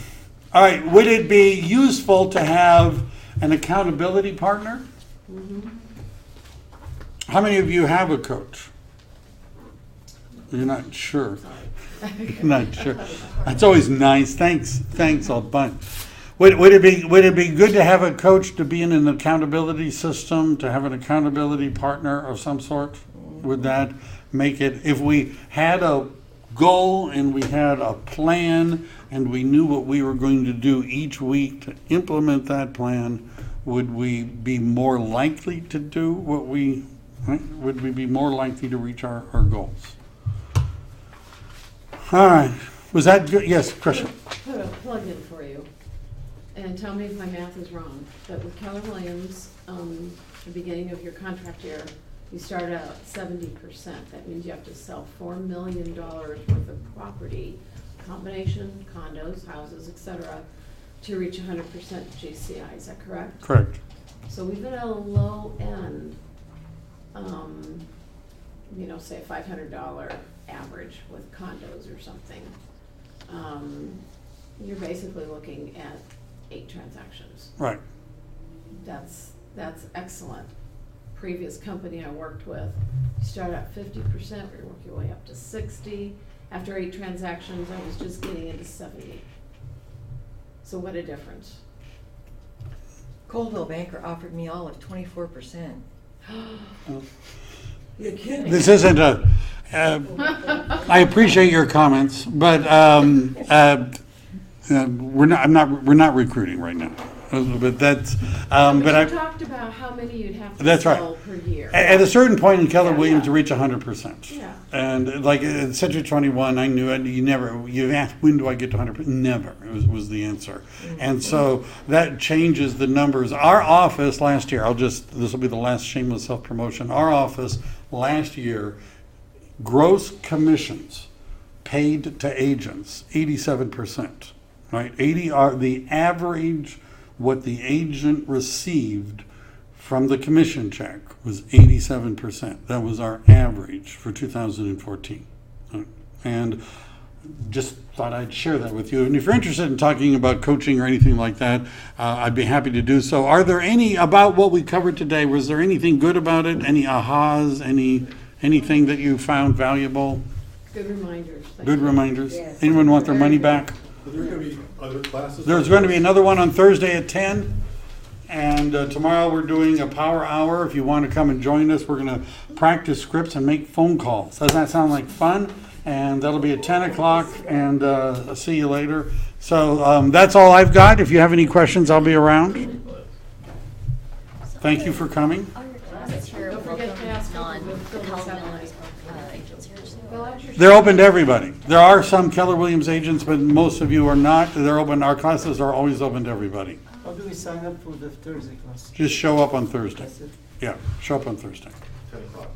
right. Would it be useful to have an accountability partner? Mm-hmm. How many of you have a coach? You're not sure. You're not sure. That's always nice. Thanks a bunch. Would it be good to have a coach, to be in an accountability system, to have an accountability partner of some sort? Would that make it, if we had a goal and we had a plan and we knew what we were going to do each week to implement that plan, would we be more likely to do what we, right? Would we be more likely to reach our goals? All right. Was that good? Yes, Christian.
Put a plug in for you, and tell me if my math is wrong. But with Keller Williams, the beginning of your contract year, you start out at 70%. That means you have to sell $4 million worth of property, combination condos, houses, etc., to reach 100% GCI. Is that correct?
Correct.
So we've been at a low end, say $500 average with condos or something. You're basically looking at 8 transactions.
Right.
That's excellent. Previous company I worked with, you start at 50%, we work your way up to 60. After 8 transactions, I was just getting into 70. So what a difference.
Coldwell Banker offered me all of 24%.
You're kidding.
This isn't a. I appreciate your comments, but we're not recruiting right now. But that's,
But
but
you
I,
talked about how many you'd have to
That's right.
sell per year.
at a certain point in Keller
Yeah,
Williams,
yeah.
you reach 100%.
Yeah.
And like at Century 21, I knew it. You asked, when do I get to 100%? Never was the answer. And so that changes the numbers. Our office last year, this will be the last shameless self-promotion. Our office last year, gross commissions paid to agents, 87%, right? 80 are the average, what the agent received from the commission check was 87%. That was our average for 2014. And just thought I'd share that with you. And if you're interested in talking about coaching or anything like that, I'd be happy to do so. Are there any, about what we covered today, was there anything good about it? Any ahas? Anything that you found valuable?
Good reminders. Thank
Good
you.
reminders?
Yes.
Anyone want their money back?
Are there going to be other classes?
There's going to be another one on Thursday at 10. And tomorrow we're doing a power hour. If you want to come and join us, we're going to practice scripts and make phone calls. Doesn't that sound like fun? And that'll be at 10 o'clock, and I'll see you later. So that's all I've got. If you have any questions, I'll be around. Thank you for coming.
All your classes here,
Don't forget to ask people
non
to fill this
Keller
out.
Williams agents here too.
Fill out your
They're open to everybody. There are some Keller Williams agents, but most of you are not. They're open. Our classes are always open to everybody.
How do we sign up for the Thursday class?
Just show up on Thursday.
That's it.
Yeah, show up on Thursday.
10 o'clock.